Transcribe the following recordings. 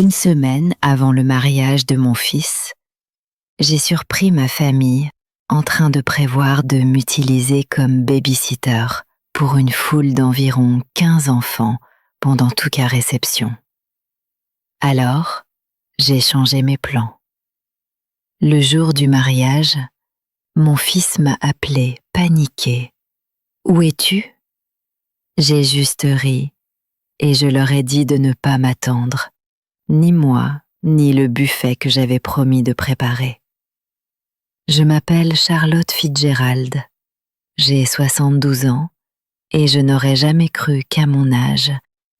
Une semaine avant le mariage de mon fils, j'ai surpris ma famille en train de prévoir de m'utiliser comme baby-sitter pour une foule d'environ 15 enfants pendant toute la réception. Alors, j'ai changé mes plans. Le jour du mariage, mon fils m'a appelé paniqué. « Où es-tu » J'ai juste ri et je leur ai dit de ne pas m'attendre, ni moi, ni le buffet que j'avais promis de préparer. Je m'appelle Charlotte Fitzgerald, j'ai 72 ans et je n'aurais jamais cru qu'à mon âge,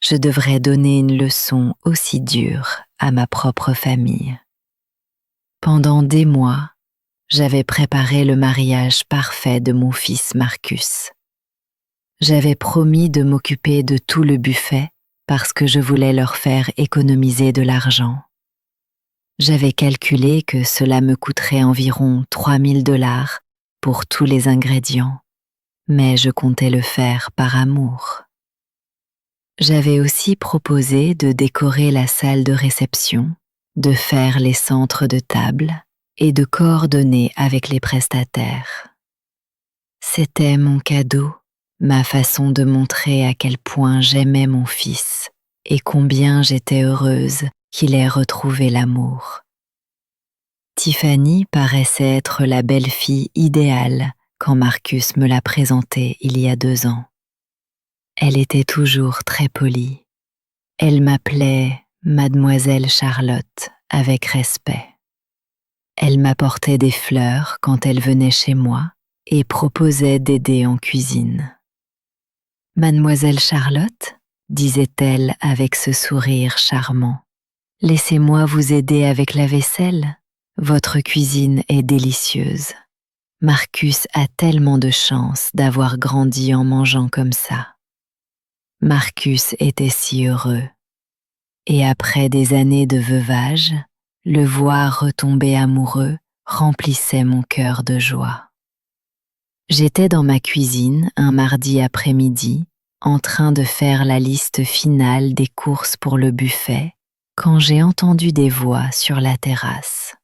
je devrais donner une leçon aussi dure à ma propre famille. Pendant des mois, j'avais préparé le mariage parfait de mon fils Marcus. J'avais promis de m'occuper de tout le buffet parce que je voulais leur faire économiser de l'argent. J'avais calculé que cela me coûterait environ 3 000 $ pour tous les ingrédients, mais je comptais le faire par amour. J'avais aussi proposé de décorer la salle de réception, de faire les centres de table et de coordonner avec les prestataires. C'était mon cadeau, ma façon de montrer à quel point j'aimais mon fils et combien j'étais heureuse qu'il ait retrouvé l'amour. Tiffany paraissait être la belle-fille idéale quand Marcus me l'a présentée il y a 2 ans. Elle était toujours très polie. Elle m'appelait Mademoiselle Charlotte avec respect. Elle m'apportait des fleurs quand elle venait chez moi et proposait d'aider en cuisine. « Mademoiselle Charlotte » disait-elle avec ce sourire charmant. « Laissez-moi vous aider avec la vaisselle. Votre cuisine est délicieuse. Marcus a tellement de chance d'avoir grandi en mangeant comme ça. » Marcus était si heureux. Et après des années de veuvage, le voir retomber amoureux remplissait mon cœur de joie. J'étais dans ma cuisine un mardi après-midi, en train de faire la liste finale des courses pour le buffet, quand j'ai entendu des voix sur la terrasse.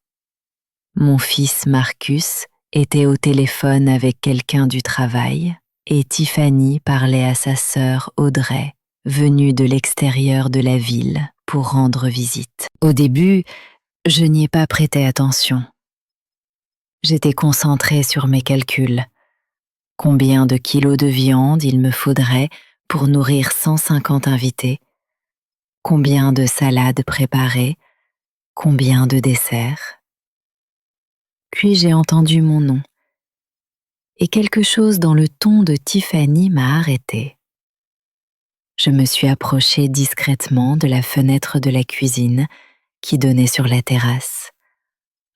Mon fils Marcus était au téléphone avec quelqu'un du travail et Tiffany parlait à sa sœur Audrey, venue de l'extérieur de la ville pour rendre visite. Au début, je n'y ai pas prêté attention. J'étais concentrée sur mes calculs. Combien de kilos de viande il me faudrait pour nourrir 150 invités? Combien de salades préparer? Combien de desserts? Puis j'ai entendu mon nom. Et quelque chose dans le ton de Tiffany m'a arrêtée. Je me suis approchée discrètement de la fenêtre de la cuisine qui donnait sur la terrasse,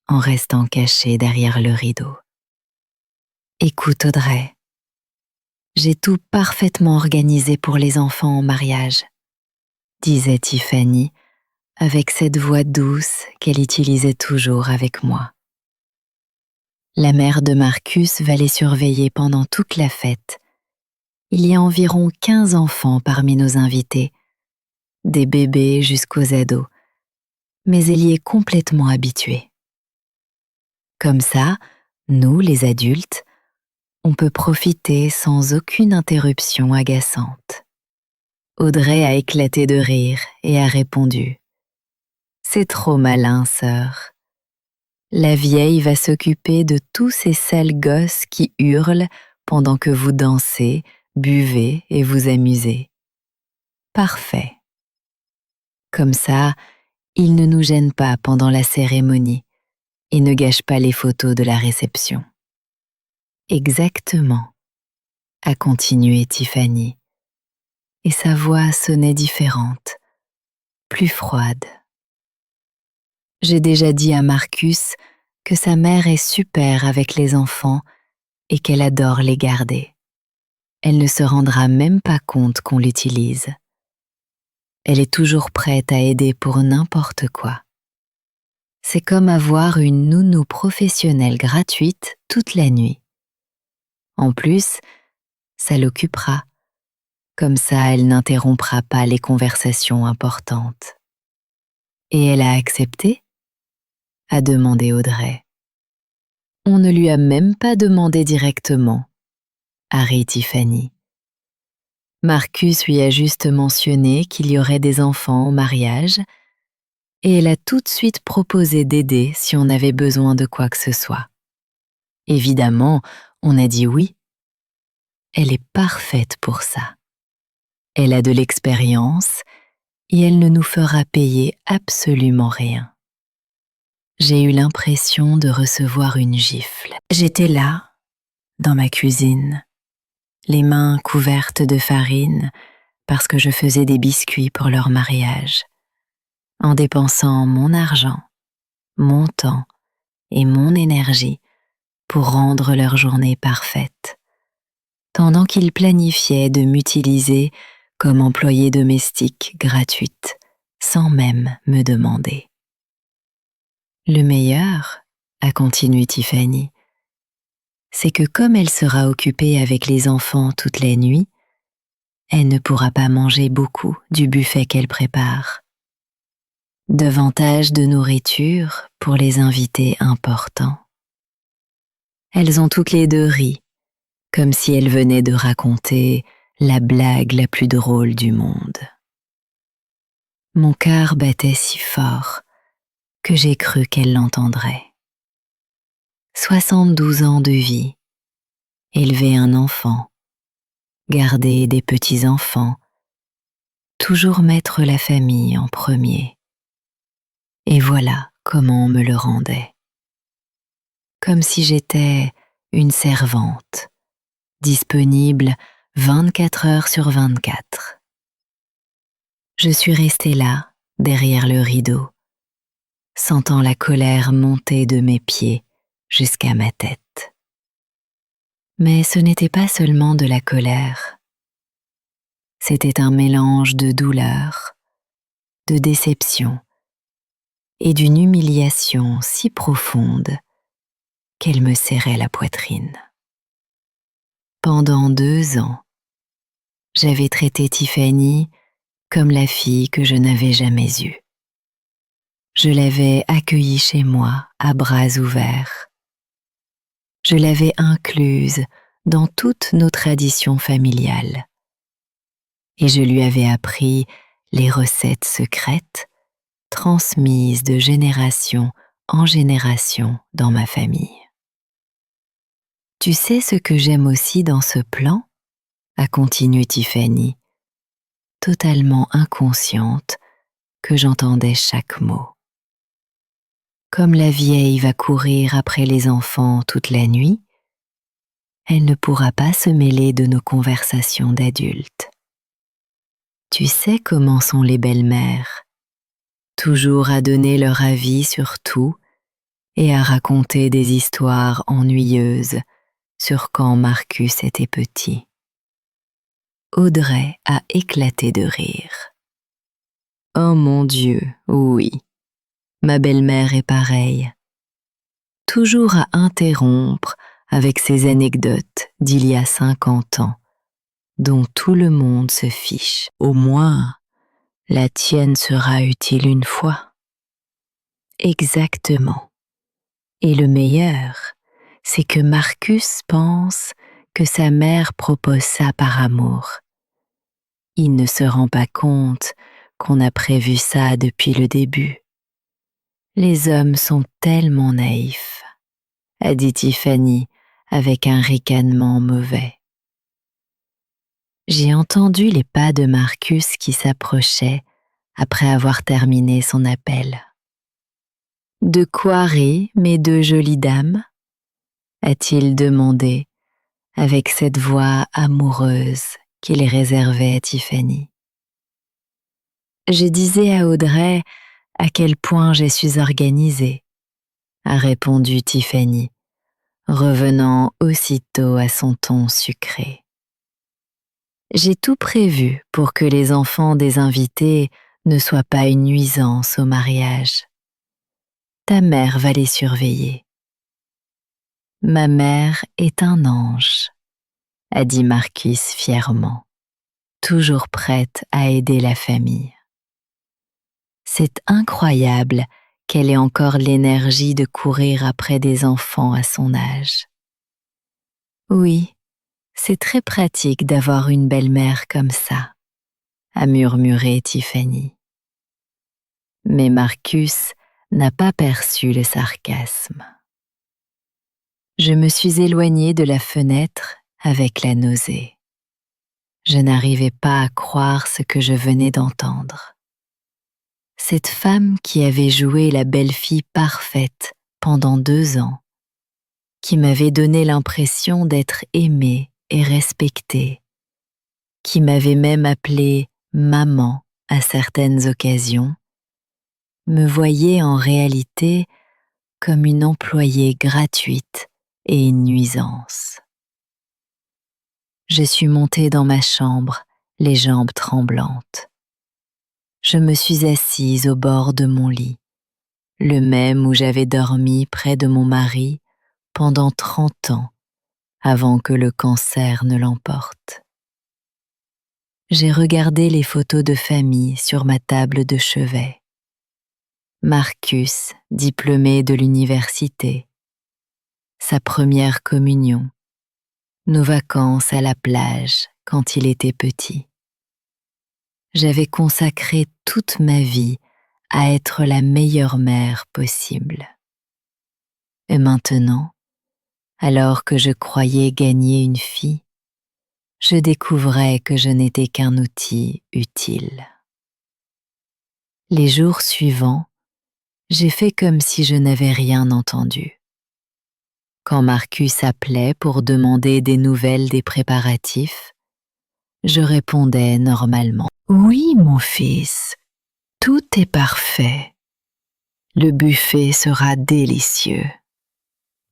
en restant cachée derrière le rideau. « Écoute Audrey, j'ai tout parfaitement organisé pour les enfants en mariage, » disait Tiffany avec cette voix douce qu'elle utilisait toujours avec moi. La mère de Marcus va les surveiller pendant toute la fête. Il y a environ 15 enfants parmi nos invités, des bébés jusqu'aux ados, mais elle y est complètement habituée. Comme ça, nous, les adultes, on peut profiter sans aucune interruption agaçante. Audrey a éclaté de rire et a répondu « C'est trop malin, sœur. La vieille va s'occuper de tous ces sales gosses qui hurlent pendant que vous dansez, buvez et vous amusez. Parfait. Comme ça, ils ne nous gênent pas pendant la cérémonie et ne gâchent pas les photos de la réception. » Exactement, a continué Tiffany, et sa voix sonnait différente, plus froide. J'ai déjà dit à Marcus que sa mère est super avec les enfants et qu'elle adore les garder. Elle ne se rendra même pas compte qu'on l'utilise. Elle est toujours prête à aider pour n'importe quoi. C'est comme avoir une nounou professionnelle gratuite toute la nuit. En plus, ça l'occupera. Comme ça, elle n'interrompra pas les conversations importantes. Et elle a accepté? A demandé Audrey. On ne lui a même pas demandé directement, a ri Tiffany. Marcus lui a juste mentionné qu'il y aurait des enfants au mariage et elle a tout de suite proposé d'aider si on avait besoin de quoi que ce soit. Évidemment, on a dit oui. Elle est parfaite pour ça. Elle a de l'expérience et elle ne nous fera payer absolument rien. J'ai eu l'impression de recevoir une gifle. J'étais là, dans ma cuisine, les mains couvertes de farine parce que je faisais des biscuits pour leur mariage, en dépensant mon argent, mon temps et mon énergie pour rendre leur journée parfaite, pendant qu'ils planifiaient de m'utiliser comme employée domestique gratuite, sans même me demander. Le meilleur, a continué Tiffany, c'est que comme elle sera occupée avec les enfants toutes les nuits, elle ne pourra pas manger beaucoup du buffet qu'elle prépare. Davantage de nourriture pour les invités importants. Elles ont toutes les deux ri, comme si elles venaient de raconter la blague la plus drôle du monde. Mon cœur battait si fort que j'ai cru qu'elle l'entendrait. 72 ans de vie, élever un enfant, garder des petits-enfants, toujours mettre la famille en premier. Et voilà comment on me le rendait. Comme si j'étais une servante, disponible 24 heures sur 24. Je suis restée là, derrière le rideau, sentant la colère monter de mes pieds jusqu'à ma tête. Mais ce n'était pas seulement de la colère. C'était un mélange de douleur, de déception et d'une humiliation si profonde qu'elle me serrait la poitrine. Pendant 2 ans, j'avais traité Tiffany comme la fille que je n'avais jamais eue. Je l'avais accueillie chez moi à bras ouverts. Je l'avais incluse dans toutes nos traditions familiales. Et je lui avais appris les recettes secrètes transmises de génération en génération dans ma famille. Tu sais ce que j'aime aussi dans ce plan? A continué Tiffany, totalement inconsciente que j'entendais chaque mot. Comme la vieille va courir après les enfants toute la nuit, elle ne pourra pas se mêler de nos conversations d'adultes. Tu sais comment sont les belles-mères, toujours à donner leur avis sur tout et à raconter des histoires ennuyeuses sur quand Marcus était petit. Audrey a éclaté de rire. Oh mon Dieu, oui, ma belle-mère est pareille. Toujours à interrompre avec ses anecdotes d'il y a 50 ans, dont tout le monde se fiche. Au moins, la tienne sera utile une fois. Exactement. Et le meilleur, c'est que Marcus pense que sa mère propose ça par amour. Il ne se rend pas compte qu'on a prévu ça depuis le début. Les hommes sont tellement naïfs, a dit Tiffany avec un ricanement mauvais. J'ai entendu les pas de Marcus qui s'approchaient après avoir terminé son appel. De quoi rient mes deux jolies dames? A-t-il demandé avec cette voix amoureuse qu'il réservait à Tiffany. Je disais à Audrey à quel point je suis organisée, a répondu Tiffany, revenant aussitôt à son ton sucré. J'ai tout prévu pour que les enfants des invités ne soient pas une nuisance au mariage. Ta mère va les surveiller. Ma mère est un ange, a dit Marcus fièrement, toujours prête à aider la famille. C'est incroyable qu'elle ait encore l'énergie de courir après des enfants à son âge. Oui, c'est très pratique d'avoir une belle-mère comme ça, a murmuré Tiffany. Mais Marcus n'a pas perçu le sarcasme. Je me suis éloignée de la fenêtre avec la nausée. Je n'arrivais pas à croire ce que je venais d'entendre. Cette femme qui avait joué la belle-fille parfaite pendant 2 ans, qui m'avait donné l'impression d'être aimée et respectée, qui m'avait même appelée maman à certaines occasions, me voyait en réalité comme une employée gratuite et une nuisance. Je suis montée dans ma chambre, les jambes tremblantes. Je me suis assise au bord de mon lit, le même où j'avais dormi près de mon mari pendant 30 ans, avant que le cancer ne l'emporte. J'ai regardé les photos de famille sur ma table de chevet. Marcus, diplômé de l'université, sa première communion, nos vacances à la plage quand il était petit. J'avais consacré toute ma vie à être la meilleure mère possible. Et maintenant, alors que je croyais gagner une fille, je découvrais que je n'étais qu'un outil utile. Les jours suivants, j'ai fait comme si je n'avais rien entendu. Quand Marcus appelait pour demander des nouvelles des préparatifs, je répondais normalement. « Oui, mon fils, tout est parfait. Le buffet sera délicieux. »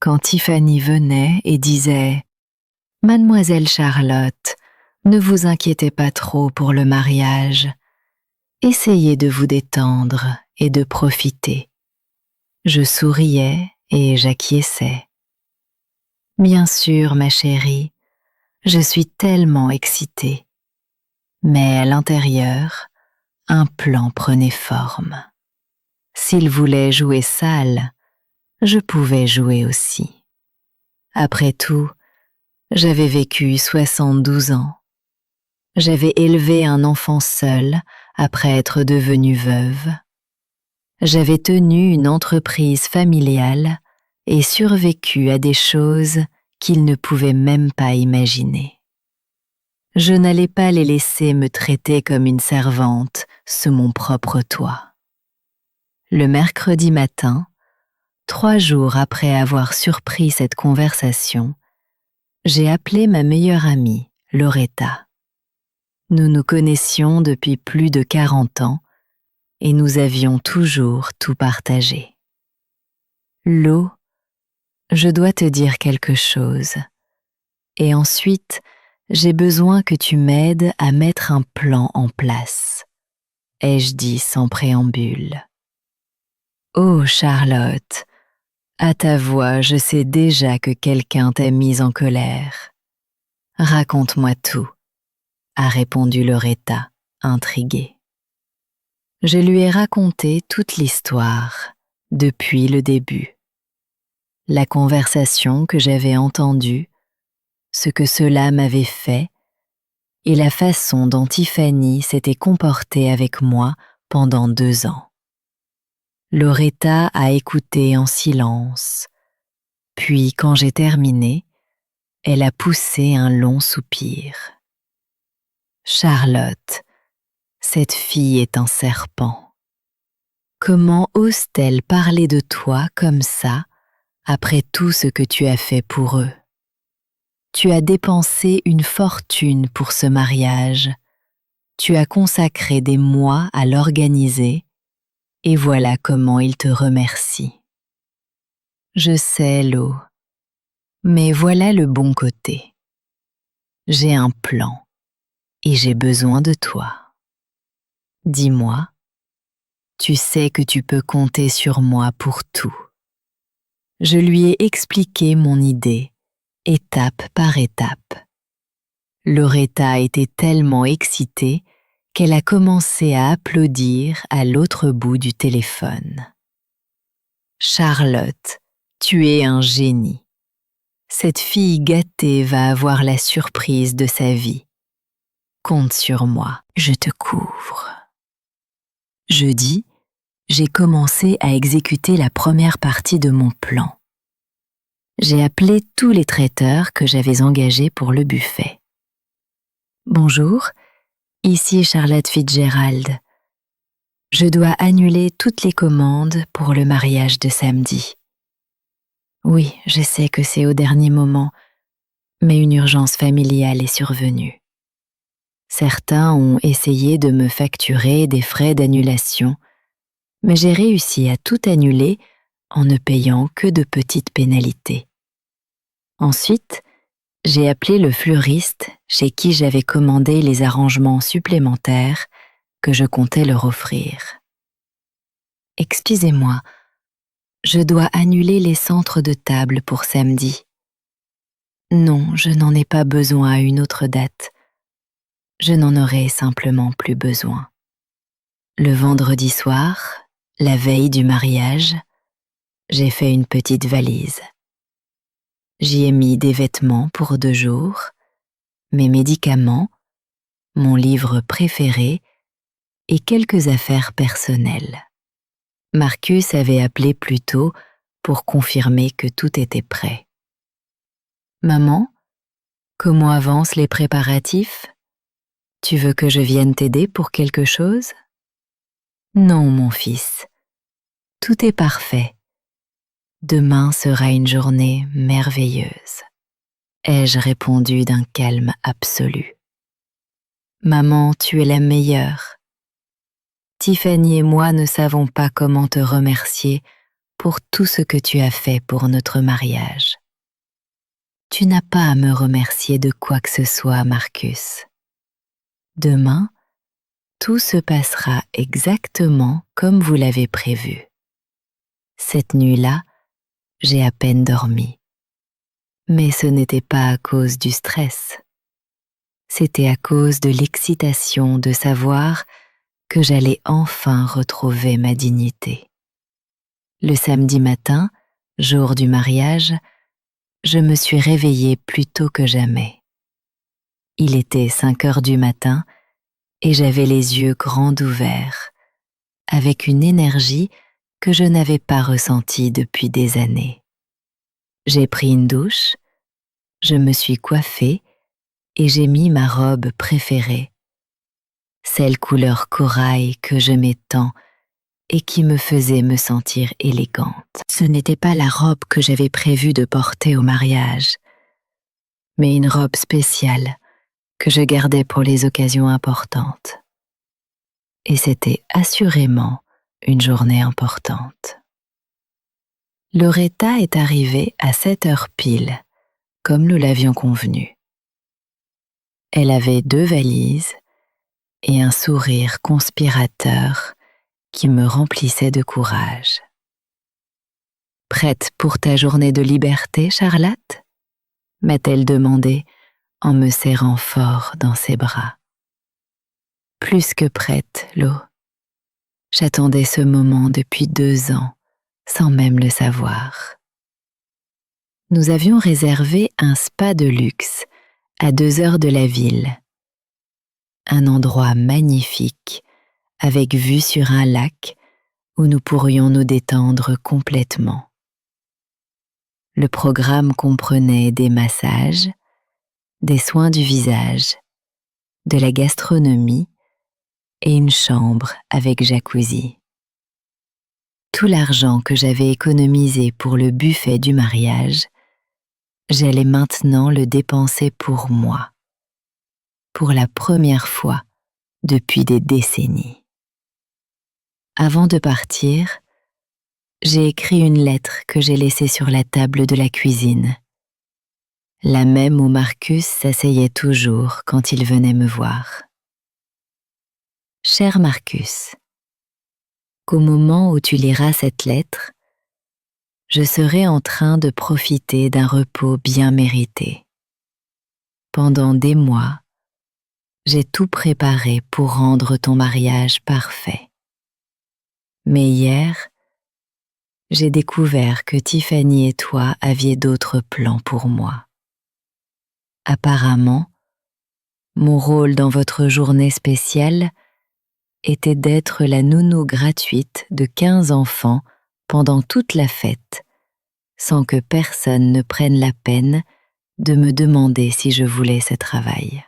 Quand Tiffany venait et disait « Mademoiselle Charlotte, ne vous inquiétez pas trop pour le mariage. Essayez de vous détendre et de profiter. » Je souriais et j'acquiesçais. « Bien sûr, ma chérie, je suis tellement excitée. » Mais à l'intérieur, un plan prenait forme. S'il voulait jouer sale, je pouvais jouer aussi. Après tout, j'avais vécu 72 ans. J'avais élevé un enfant seul après être devenue veuve. J'avais tenu une entreprise familiale et survécu à des choses qu'il ne pouvait même pas imaginer. Je n'allais pas les laisser me traiter comme une servante sous mon propre toit. Le mercredi matin, 3 jours après avoir surpris cette conversation, j'ai appelé ma meilleure amie, Loretta. Nous nous connaissions depuis plus de 40 ans et nous avions toujours tout partagé. Lo, je dois te dire quelque chose. Et ensuite, j'ai besoin que tu m'aides à mettre un plan en place, ai-je dit sans préambule. Oh Charlotte, à ta voix, je sais déjà que quelqu'un t'a mise en colère. Raconte-moi tout, a répondu Loretta, intriguée. Je lui ai raconté toute l'histoire, depuis le début. La conversation que j'avais entendue, ce que cela m'avait fait, et la façon dont Tiffany s'était comportée avec moi pendant 2 ans. Loretta a écouté en silence, puis quand j'ai terminé, elle a poussé un long soupir. Charlotte, cette fille est un serpent. Comment ose-t-elle parler de toi comme ça après tout ce que tu as fait pour eux? Tu as dépensé une fortune pour ce mariage. Tu as consacré des mois à l'organiser et voilà comment il te remercie. Je sais, Lo, mais voilà le bon côté. J'ai un plan et j'ai besoin de toi. Dis-moi, tu sais que tu peux compter sur moi pour tout. Je lui ai expliqué mon idée, étape par étape. Loretta était tellement excitée qu'elle a commencé à applaudir à l'autre bout du téléphone. « Charlotte, tu es un génie. Cette fille gâtée va avoir la surprise de sa vie. Compte sur moi, je te couvre. » Jeudi, j'ai commencé à exécuter la première partie de mon plan. J'ai appelé tous les traiteurs que j'avais engagés pour le buffet. « Bonjour, ici Charlotte Fitzgerald. Je dois annuler toutes les commandes pour le mariage de samedi. » Oui, je sais que c'est au dernier moment, mais une urgence familiale est survenue. Certains ont essayé de me facturer des frais d'annulation, mais j'ai réussi à tout annuler en ne payant que de petites pénalités. Ensuite, j'ai appelé le fleuriste chez qui j'avais commandé les arrangements supplémentaires que je comptais leur offrir. « Excusez-moi, je dois annuler les centres de table pour samedi. » « Non, je n'en ai pas besoin à une autre date. Je n'en aurai simplement plus besoin. » Le vendredi soir, la veille du mariage, j'ai fait une petite valise. J'y ai mis des vêtements pour 2 jours, mes médicaments, mon livre préféré et quelques affaires personnelles. Marcus avait appelé plus tôt pour confirmer que tout était prêt. « Maman, comment avancent les préparatifs ? Tu veux que je vienne t'aider pour quelque chose ? » « Non, mon fils, tout est parfait. Demain sera une journée merveilleuse. » ai-je répondu d'un calme absolu. « Maman, tu es la meilleure. Tiffany et moi ne savons pas comment te remercier pour tout ce que tu as fait pour notre mariage. » « Tu n'as pas à me remercier de quoi que ce soit, Marcus. Demain, tout se passera exactement comme vous l'avez prévu. Cette nuit-là, j'ai à peine dormi. Mais ce n'était pas à cause du stress. C'était à cause de l'excitation de savoir que j'allais enfin retrouver ma dignité. Le samedi matin, jour du mariage, je me suis réveillée plus tôt que jamais. Il était 5 heures du matin et j'avais les yeux grands ouverts, avec une énergie que je n'avais pas ressentie depuis des années. J'ai pris une douche, je me suis coiffée et j'ai mis ma robe préférée, celle couleur corail que j'aimais tant et qui me faisait me sentir élégante. Ce n'était pas la robe que j'avais prévu de porter au mariage, mais une robe spéciale que je gardais pour les occasions importantes. Et c'était assurément une journée importante. Loretta est arrivée à 7 heures pile, comme nous l'avions convenu. Elle avait 2 valises et un sourire conspirateur qui me remplissait de courage. « Prête pour ta journée de liberté, Charlotte ?» m'a-t-elle demandé en me serrant fort dans ses bras. « Plus que prête, Lo. J'attendais ce moment depuis 2 ans, sans même le savoir. » Nous avions réservé un spa de luxe à 2 heures de la ville. Un endroit magnifique, avec vue sur un lac où nous pourrions nous détendre complètement. Le programme comprenait des massages, des soins du visage, de la gastronomie et une chambre avec jacuzzi. Tout l'argent que j'avais économisé pour le buffet du mariage, j'allais maintenant le dépenser pour moi, pour la première fois depuis des décennies. Avant de partir, j'ai écrit une lettre que j'ai laissée sur la table de la cuisine, la même où Marcus s'asseyait toujours quand il venait me voir. « Cher Marcus, qu'au moment où tu liras cette lettre, je serai en train de profiter d'un repos bien mérité. Pendant des mois, j'ai tout préparé pour rendre ton mariage parfait. Mais hier, j'ai découvert que Tiffany et toi aviez d'autres plans pour moi. Apparemment, mon rôle dans votre journée spéciale était d'être la nounou gratuite de 15 enfants pendant toute la fête, sans que personne ne prenne la peine de me demander si je voulais ce travail.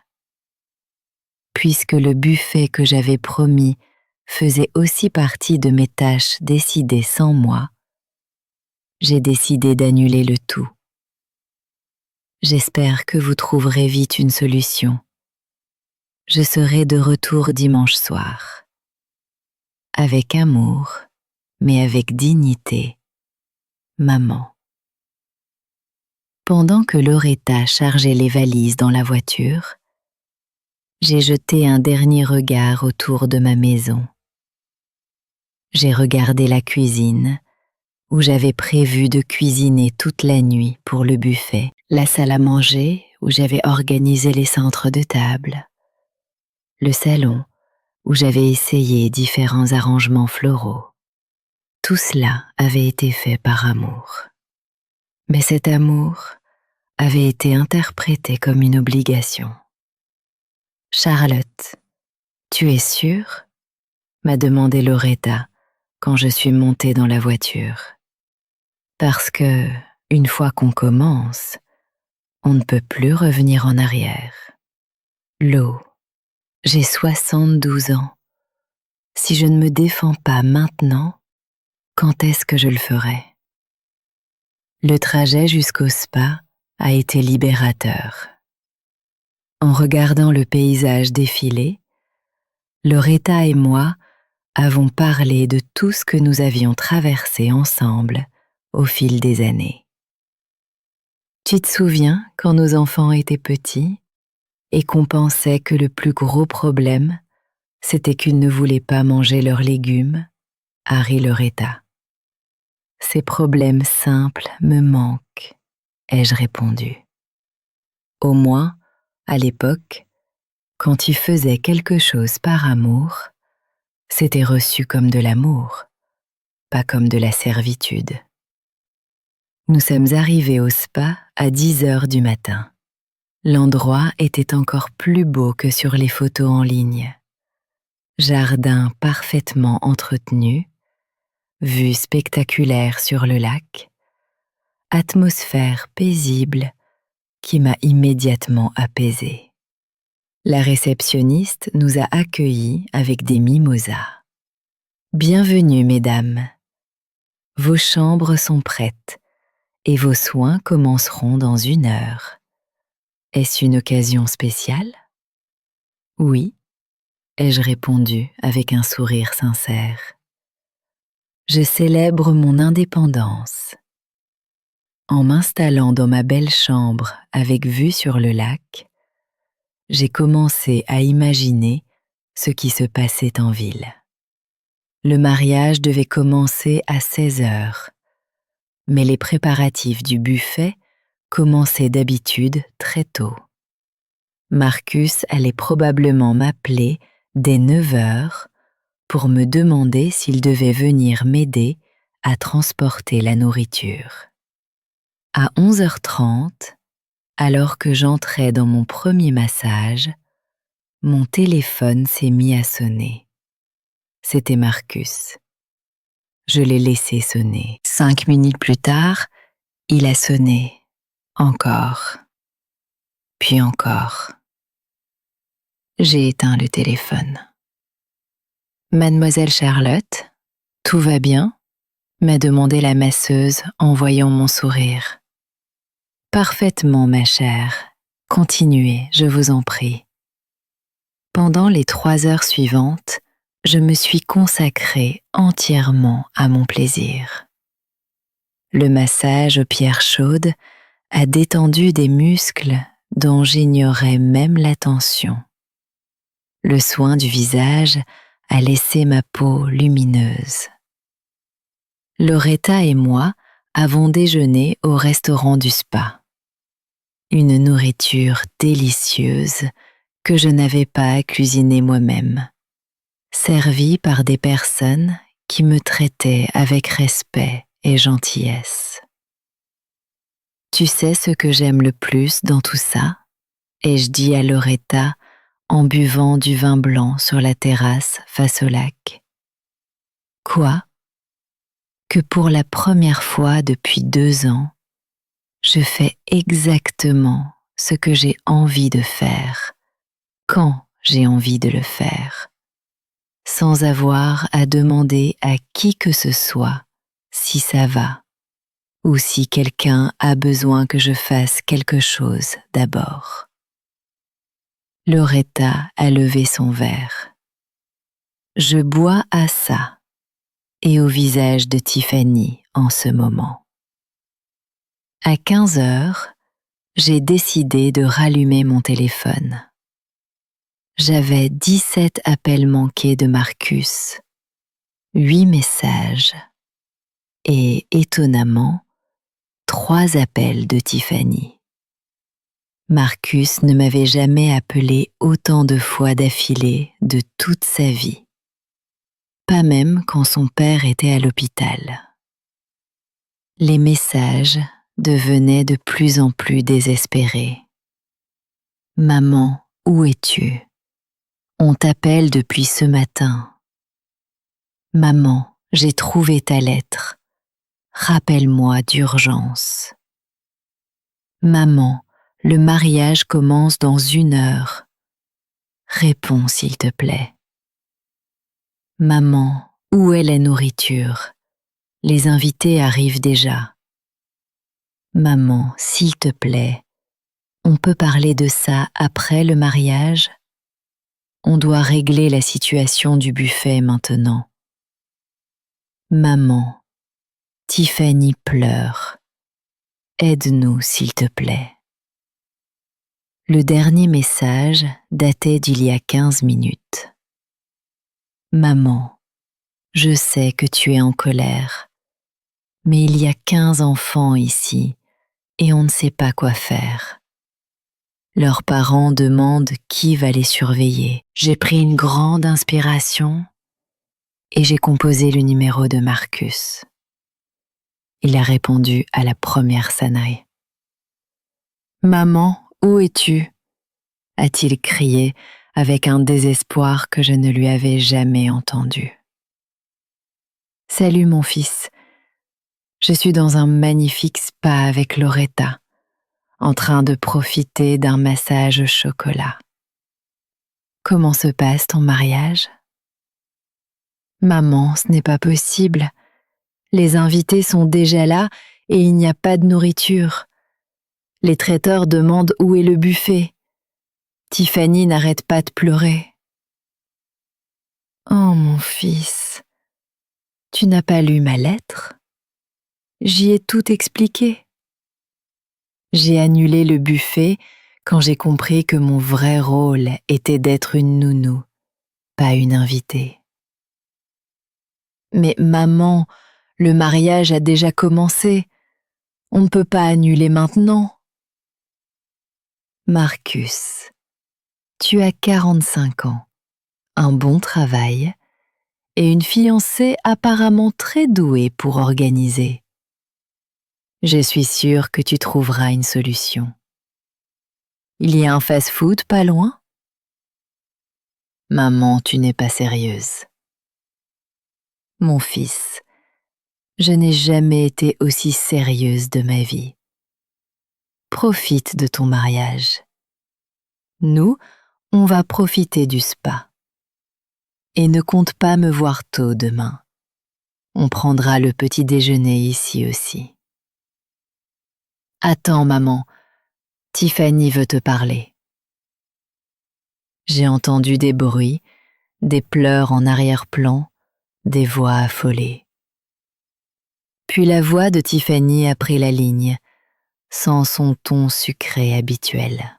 Puisque le buffet que j'avais promis faisait aussi partie de mes tâches décidées sans moi, j'ai décidé d'annuler le tout. J'espère que vous trouverez vite une solution. Je serai de retour dimanche soir. Avec amour, mais avec dignité, maman. Pendant que Loretta chargeait les valises dans la voiture, j'ai jeté un dernier regard autour de ma maison. J'ai regardé la cuisine, où j'avais prévu de cuisiner toute la nuit pour le buffet, la salle à manger, où j'avais organisé les centres de table, le salon, où j'avais essayé différents arrangements floraux. Tout cela avait été fait par amour. Mais cet amour avait été interprété comme une obligation. « Charlotte, tu es sûre ?» m'a demandé Loretta quand je suis montée dans la voiture. Parce que, une fois qu'on commence, on ne peut plus revenir en arrière. Lo, j'ai 72 ans. Si je ne me défends pas maintenant, quand est-ce que je le ferai? Le trajet jusqu'au spa a été libérateur. En regardant le paysage défiler, Loretta et moi avons parlé de tout ce que nous avions traversé ensemble au fil des années. Tu te souviens quand nos enfants étaient petits et qu'on pensait que le plus gros problème, c'était qu'ils ne voulaient pas manger leurs légumes, a ri Loretta. Ces problèmes simples me manquent, ai-je répondu. Au moins, à l'époque, quand tu faisais quelque chose par amour, c'était reçu comme de l'amour, pas comme de la servitude. Nous sommes arrivés au spa à 10 heures du matin. L'endroit était encore plus beau que sur les photos en ligne. Jardin parfaitement entretenu, vue spectaculaire sur le lac, atmosphère paisible qui m'a immédiatement apaisée. La réceptionniste nous a accueillis avec des mimosas. Bienvenue, mesdames. Vos chambres sont prêtes et vos soins commenceront dans 1 heure. Est-ce une occasion spéciale? Oui, ai-je répondu avec un sourire sincère. Je célèbre mon indépendance. En m'installant dans ma belle chambre avec vue sur le lac, j'ai commencé à imaginer ce qui se passait en ville. Le mariage devait commencer à 16 heures, mais les préparatifs du buffet commençaient d'habitude très tôt. Marcus allait probablement m'appeler dès 9 heures pour me demander s'il devait venir m'aider à transporter la nourriture. À 11h30, alors que j'entrais dans mon premier massage, mon téléphone s'est mis à sonner. C'était Marcus. Je l'ai laissé sonner. 5 minutes plus tard, il a sonné. Encore. Puis encore. J'ai éteint le téléphone. Mademoiselle Charlotte, tout va bien? M'a demandé la masseuse en voyant mon sourire. Parfaitement, ma chère. Continuez, je vous en prie. Pendant les 3 heures suivantes, je me suis consacrée entièrement à mon plaisir. Le massage aux pierres chaudes a détendu des muscles dont j'ignorais même la tension. Le soin du visage a laissé ma peau lumineuse. Loretta et moi avons déjeuné au restaurant du spa. Une nourriture délicieuse que je n'avais pas à cuisiner moi-même, servie par des personnes qui me traitaient avec respect et gentillesse. Tu sais ce que j'aime le plus dans tout ça? Ai-je dit à Loretta en buvant du vin blanc sur la terrasse face au lac. Quoi? Que pour la première fois depuis 2 ans, je fais exactement ce que j'ai envie de faire, quand j'ai envie de le faire, sans avoir à demander à qui que ce soit si ça va ou si quelqu'un a besoin que je fasse quelque chose d'abord. Loretta a levé son verre. Je bois à ça et au visage de Tiffany en ce moment. À 15 heures, j'ai décidé de rallumer mon téléphone. J'avais 17 appels manqués de Marcus, 8 messages et, étonnamment, 3 appels de Tiffany. Marcus ne m'avait jamais appelé autant de fois d'affilée de toute sa vie, pas même quand son père était à l'hôpital. Les messages devenaient de plus en plus désespérés. « Maman, où es-tu? On t'appelle depuis ce matin. Maman, j'ai trouvé ta lettre. Rappelle-moi d'urgence. Maman, le mariage commence dans 1 heure. Réponds s'il te plaît. Maman, où est la nourriture? Les invités arrivent déjà. Maman, s'il te plaît, on peut parler de ça après le mariage? On doit régler la situation du buffet maintenant. Maman, Tiffany pleure. Aide-nous, s'il te plaît. Le dernier message datait d'il y a 15 minutes. Maman, je sais que tu es en colère, mais il y a 15 enfants ici et on ne sait pas quoi faire. Leurs parents demandent qui va les surveiller. J'ai pris une grande inspiration et j'ai composé le numéro de Marcus. Il a répondu à la première sonnerie. « Maman, où es-tu » a-t-il crié avec un désespoir que je ne lui avais jamais entendu. « Salut mon fils, je suis dans un magnifique spa avec Loretta, en train de profiter d'un massage au chocolat. Comment se passe ton mariage? Maman, ce n'est pas possible. Les invités sont déjà là et il n'y a pas de nourriture. Les traiteurs demandent où est le buffet. Tiffany n'arrête pas de pleurer. Oh mon fils, tu n'as pas lu ma lettre? J'y ai tout expliqué. J'ai annulé le buffet quand j'ai compris que mon vrai rôle était d'être une nounou, pas une invitée. Mais maman, le mariage a déjà commencé. On ne peut pas annuler maintenant. Marcus, tu as 45 ans, un bon travail et une fiancée apparemment très douée pour organiser. Je suis sûre que tu trouveras une solution. Il y a un fast-food pas loin? Maman, tu n'es pas sérieuse. Mon fils, je n'ai jamais été aussi sérieuse de ma vie. Profite de ton mariage. Nous, on va profiter du spa. Et ne compte pas me voir tôt demain. On prendra le petit déjeuner ici aussi. Attends, maman, Tiffany veut te parler. J'ai entendu des bruits, des pleurs en arrière-plan, des voix affolées. Puis la voix de Tiffany a pris la ligne, sans son ton sucré habituel.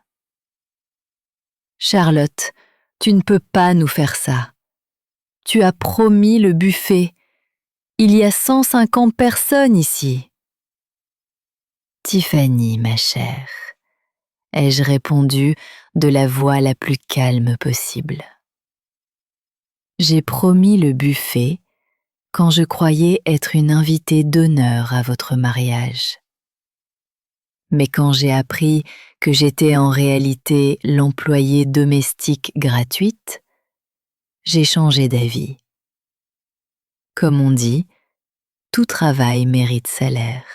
Charlotte, tu ne peux pas nous faire ça. Tu as promis le buffet. Il y a 150 personnes ici. Tiffany, ma chère, ai-je répondu de la voix la plus calme possible. J'ai promis le buffet quand je croyais être une invitée d'honneur à votre mariage. Mais quand j'ai appris que j'étais en réalité l'employée domestique gratuite, j'ai changé d'avis. Comme on dit, tout travail mérite salaire.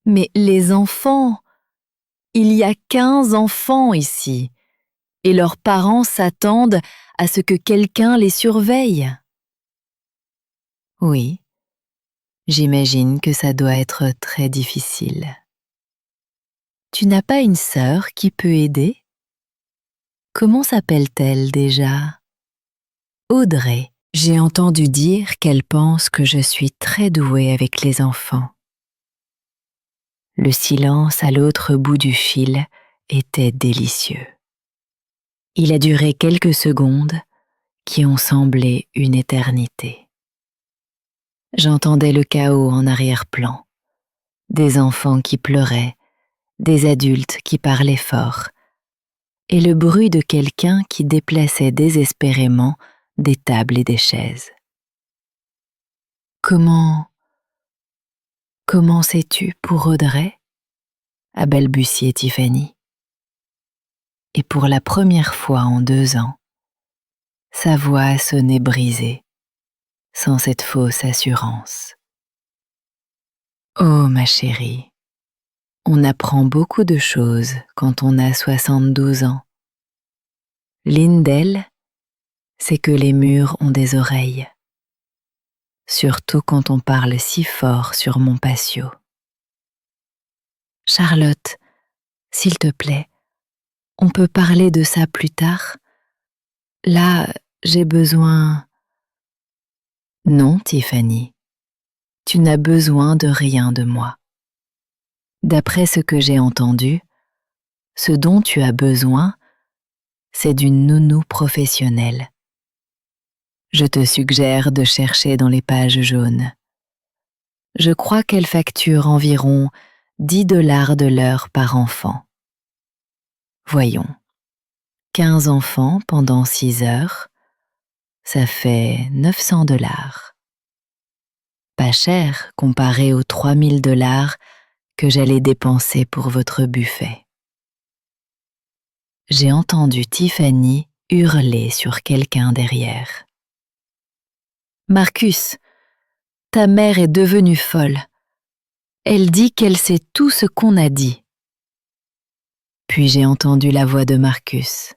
Mais les enfants, il y a 15 enfants ici, et leurs parents s'attendent à ce que quelqu'un les surveille. Oui, j'imagine que ça doit être très difficile. Tu n'as pas une sœur qui peut aider? Comment s'appelle-t-elle déjà? Audrey. J'ai entendu dire qu'elle pense que je suis très douée avec les enfants. Le silence à l'autre bout du fil était délicieux. Il a duré quelques secondes qui ont semblé une éternité. J'entendais le chaos en arrière-plan, des enfants qui pleuraient, des adultes qui parlaient fort, et le bruit de quelqu'un qui déplaçait désespérément des tables et des chaises. Comment sais-tu pour Audrey? A balbutié Tiffany. Et pour la première fois en 2 ans, sa voix sonnait brisée, sans cette fausse assurance. Oh ma chérie, on apprend beaucoup de choses quand on a 72 ans. L'une d'elles, c'est que les murs ont des oreilles, surtout quand on parle si fort sur mon patio. Charlotte, s'il te plaît, on peut parler de ça plus tard? Là, j'ai besoin... Non, Tiffany, tu n'as besoin de rien de moi. D'après ce que j'ai entendu, ce dont tu as besoin, c'est d'une nounou professionnelle. Je te suggère de chercher dans les pages jaunes. Je crois qu'elle facture environ 10 $ de l'heure par enfant. Voyons, 15 enfants pendant 6 heures, ça fait 900 $. Pas cher comparé aux 3000 $ que j'allais dépenser pour votre buffet. J'ai entendu Tiffany hurler sur quelqu'un derrière. Marcus, ta mère est devenue folle. Elle dit qu'elle sait tout ce qu'on a dit. Puis j'ai entendu la voix de Marcus,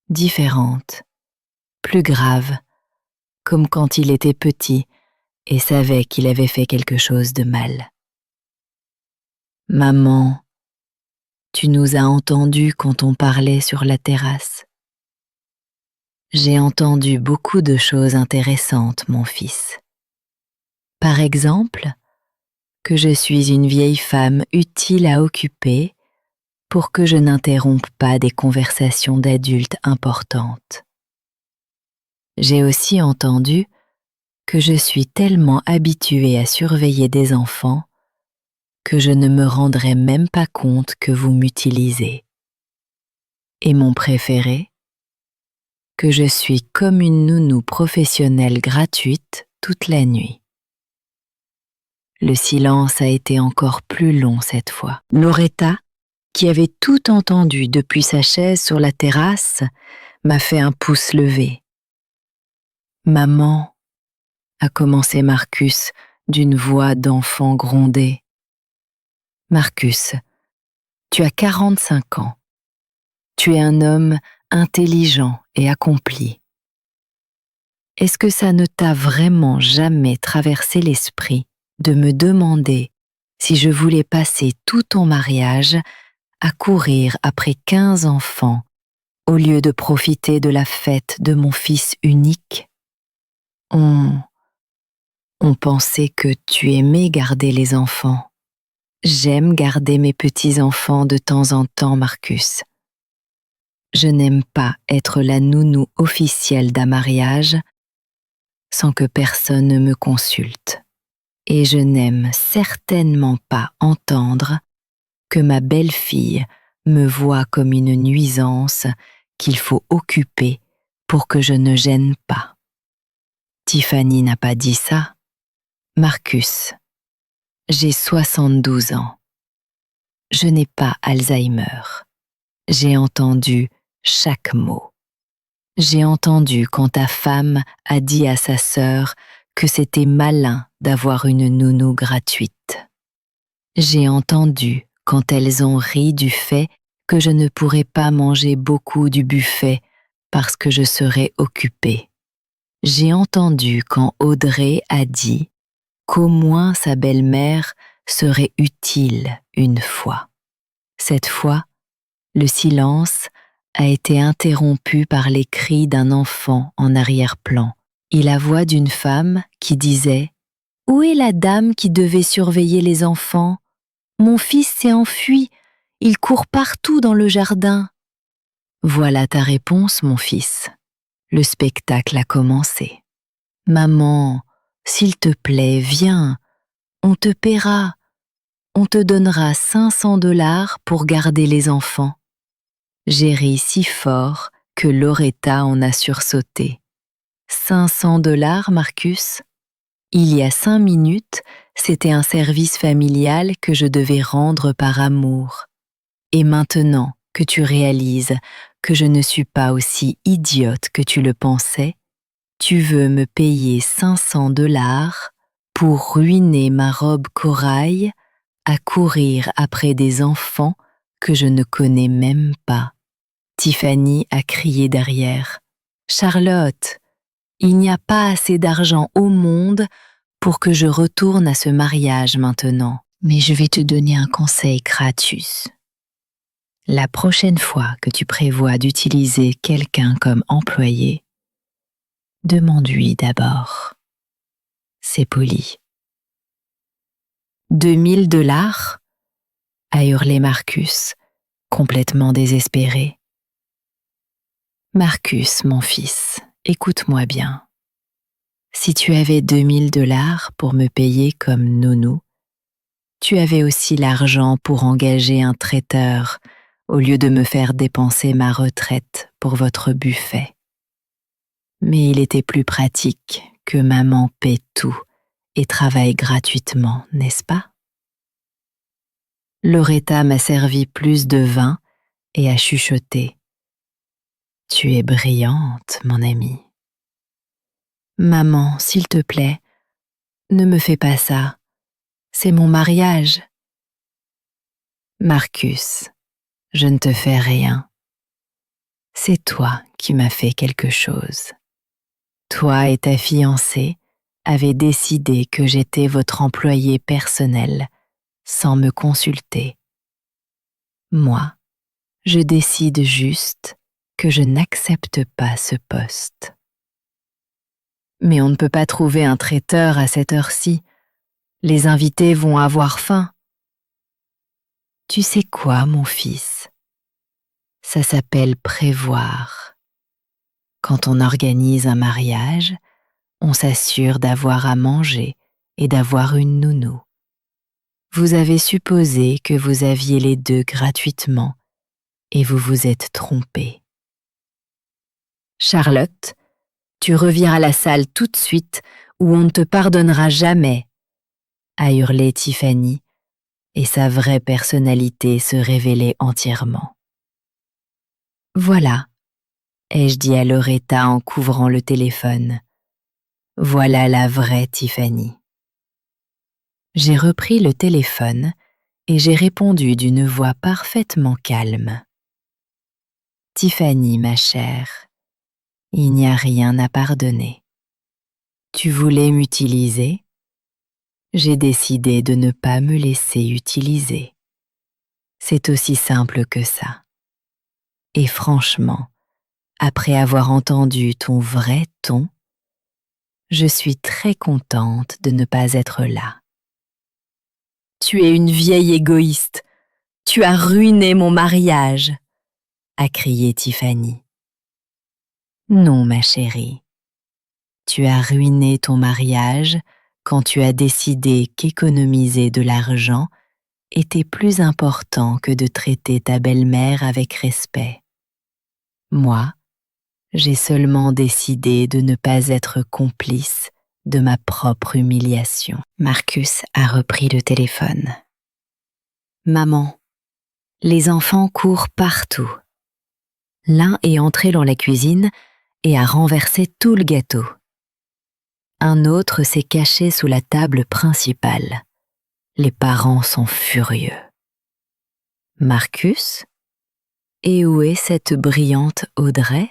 différente, plus grave, comme quand il était petit et savait qu'il avait fait quelque chose de mal. Maman, tu nous as entendus quand on parlait sur la terrasse. J'ai entendu beaucoup de choses intéressantes, mon fils. Par exemple, que je suis une vieille femme utile à occuper pour que je n'interrompe pas des conversations d'adultes importantes. J'ai aussi entendu que je suis tellement habituée à surveiller des enfants que je ne me rendrai même pas compte que vous m'utilisez. Et mon préféré, que je suis comme une nounou professionnelle gratuite toute la nuit. Le silence a été encore plus long cette fois. Loretta, qui avait tout entendu depuis sa chaise sur la terrasse, m'a fait un pouce levé. « Maman » a commencé Marcus d'une voix d'enfant grondée. « Marcus, tu as 45 ans. Tu es un homme intelligent et accompli. Est-ce que ça ne t'a vraiment jamais traversé l'esprit de me demander si je voulais passer tout ton mariage à courir après 15 enfants au lieu de profiter de la fête de mon fils unique? On pensait que tu aimais garder les enfants. J'aime garder mes petits-enfants de temps en temps, Marcus. Je n'aime pas être la nounou officielle d'un mariage sans que personne ne me consulte. Et je n'aime certainement pas entendre que ma belle-fille me voit comme une nuisance qu'il faut occuper pour que je ne gêne pas. Tiffany n'a pas dit ça. Marcus, j'ai 72 ans. Je n'ai pas Alzheimer. J'ai entendu chaque mot. J'ai entendu quand ta femme a dit à sa sœur que c'était malin d'avoir une nounou gratuite. J'ai entendu quand elles ont ri du fait que je ne pourrais pas manger beaucoup du buffet parce que je serais occupée. J'ai entendu quand Audrey a dit qu'au moins sa belle-mère serait utile une fois. Cette fois, le silence a été interrompu par les cris d'un enfant en arrière-plan et la voix d'une femme qui disait « Où est la dame qui devait surveiller les enfants ? Mon fils s'est enfui, il court partout dans le jardin. » Voilà ta réponse, mon fils. Le spectacle a commencé. Maman, s'il te plaît, viens, on te paiera. On te donnera 500 $ pour garder les enfants. J'ai ri si fort que Loretta en a sursauté. 500 $, Marcus? Il y a 5 minutes, c'était un service familial que je devais rendre par amour. Et maintenant que tu réalises que je ne suis pas aussi idiote que tu le pensais, tu veux me payer 500 $ pour ruiner ma robe corail à courir après des enfants que je ne connais même pas. Tiffany a crié derrière. « Charlotte, il n'y a pas assez d'argent au monde pour que je retourne à ce mariage maintenant, mais je vais te donner un conseil gratuit. La prochaine fois que tu prévois d'utiliser quelqu'un comme employé, demande-lui d'abord. C'est poli. 2000 $? A hurlé Marcus, complètement désespéré. Marcus, mon fils, écoute-moi bien. Si tu avais 2000 $ pour me payer comme nounou, tu avais aussi l'argent pour engager un traiteur au lieu de me faire dépenser ma retraite pour votre buffet. Mais il était plus pratique que maman paie tout et travaille gratuitement, n'est-ce pas? Loretta m'a servi plus de vin et a chuchoté. Tu es brillante, mon ami. Maman, s'il te plaît, ne me fais pas ça. C'est mon mariage. Marcus, je ne te fais rien. C'est toi qui m'as fait quelque chose. Toi et ta fiancée avez décidé que j'étais votre employé personnel sans me consulter. Moi, je décide juste que je n'accepte pas ce poste. Mais on ne peut pas trouver un traiteur à cette heure-ci. Les invités vont avoir faim. Tu sais quoi, mon fils? Ça s'appelle prévoir. Quand on organise un mariage, on s'assure d'avoir à manger et d'avoir une nounou. Vous avez supposé que vous aviez les deux gratuitement et vous vous êtes trompé. Charlotte, tu reviens à la salle tout de suite ou on ne te pardonnera jamais, a hurlé Tiffany, et sa vraie personnalité se révélait entièrement. Voilà, ai-je dit à Loretta en couvrant le téléphone. Voilà la vraie Tiffany. J'ai repris le téléphone et j'ai répondu d'une voix parfaitement calme. Tiffany, ma chère, il n'y a rien à pardonner. Tu voulais m'utiliser? J'ai décidé de ne pas me laisser utiliser. C'est aussi simple que ça. Et franchement, après avoir entendu ton vrai ton, je suis très contente de ne pas être là. Tu es une vieille égoïste. Tu as ruiné mon mariage, a crié Tiffany. Non, ma chérie. Tu as ruiné ton mariage quand tu as décidé qu'économiser de l'argent était plus important que de traiter ta belle-mère avec respect. Moi, j'ai seulement décidé de ne pas être complice de ma propre humiliation. Marcus a repris le téléphone. Maman, les enfants courent partout. L'un est entré dans la cuisine et a renversé tout le gâteau. Un autre s'est caché sous la table principale. Les parents sont furieux. Marcus? Et où est cette brillante Audrey?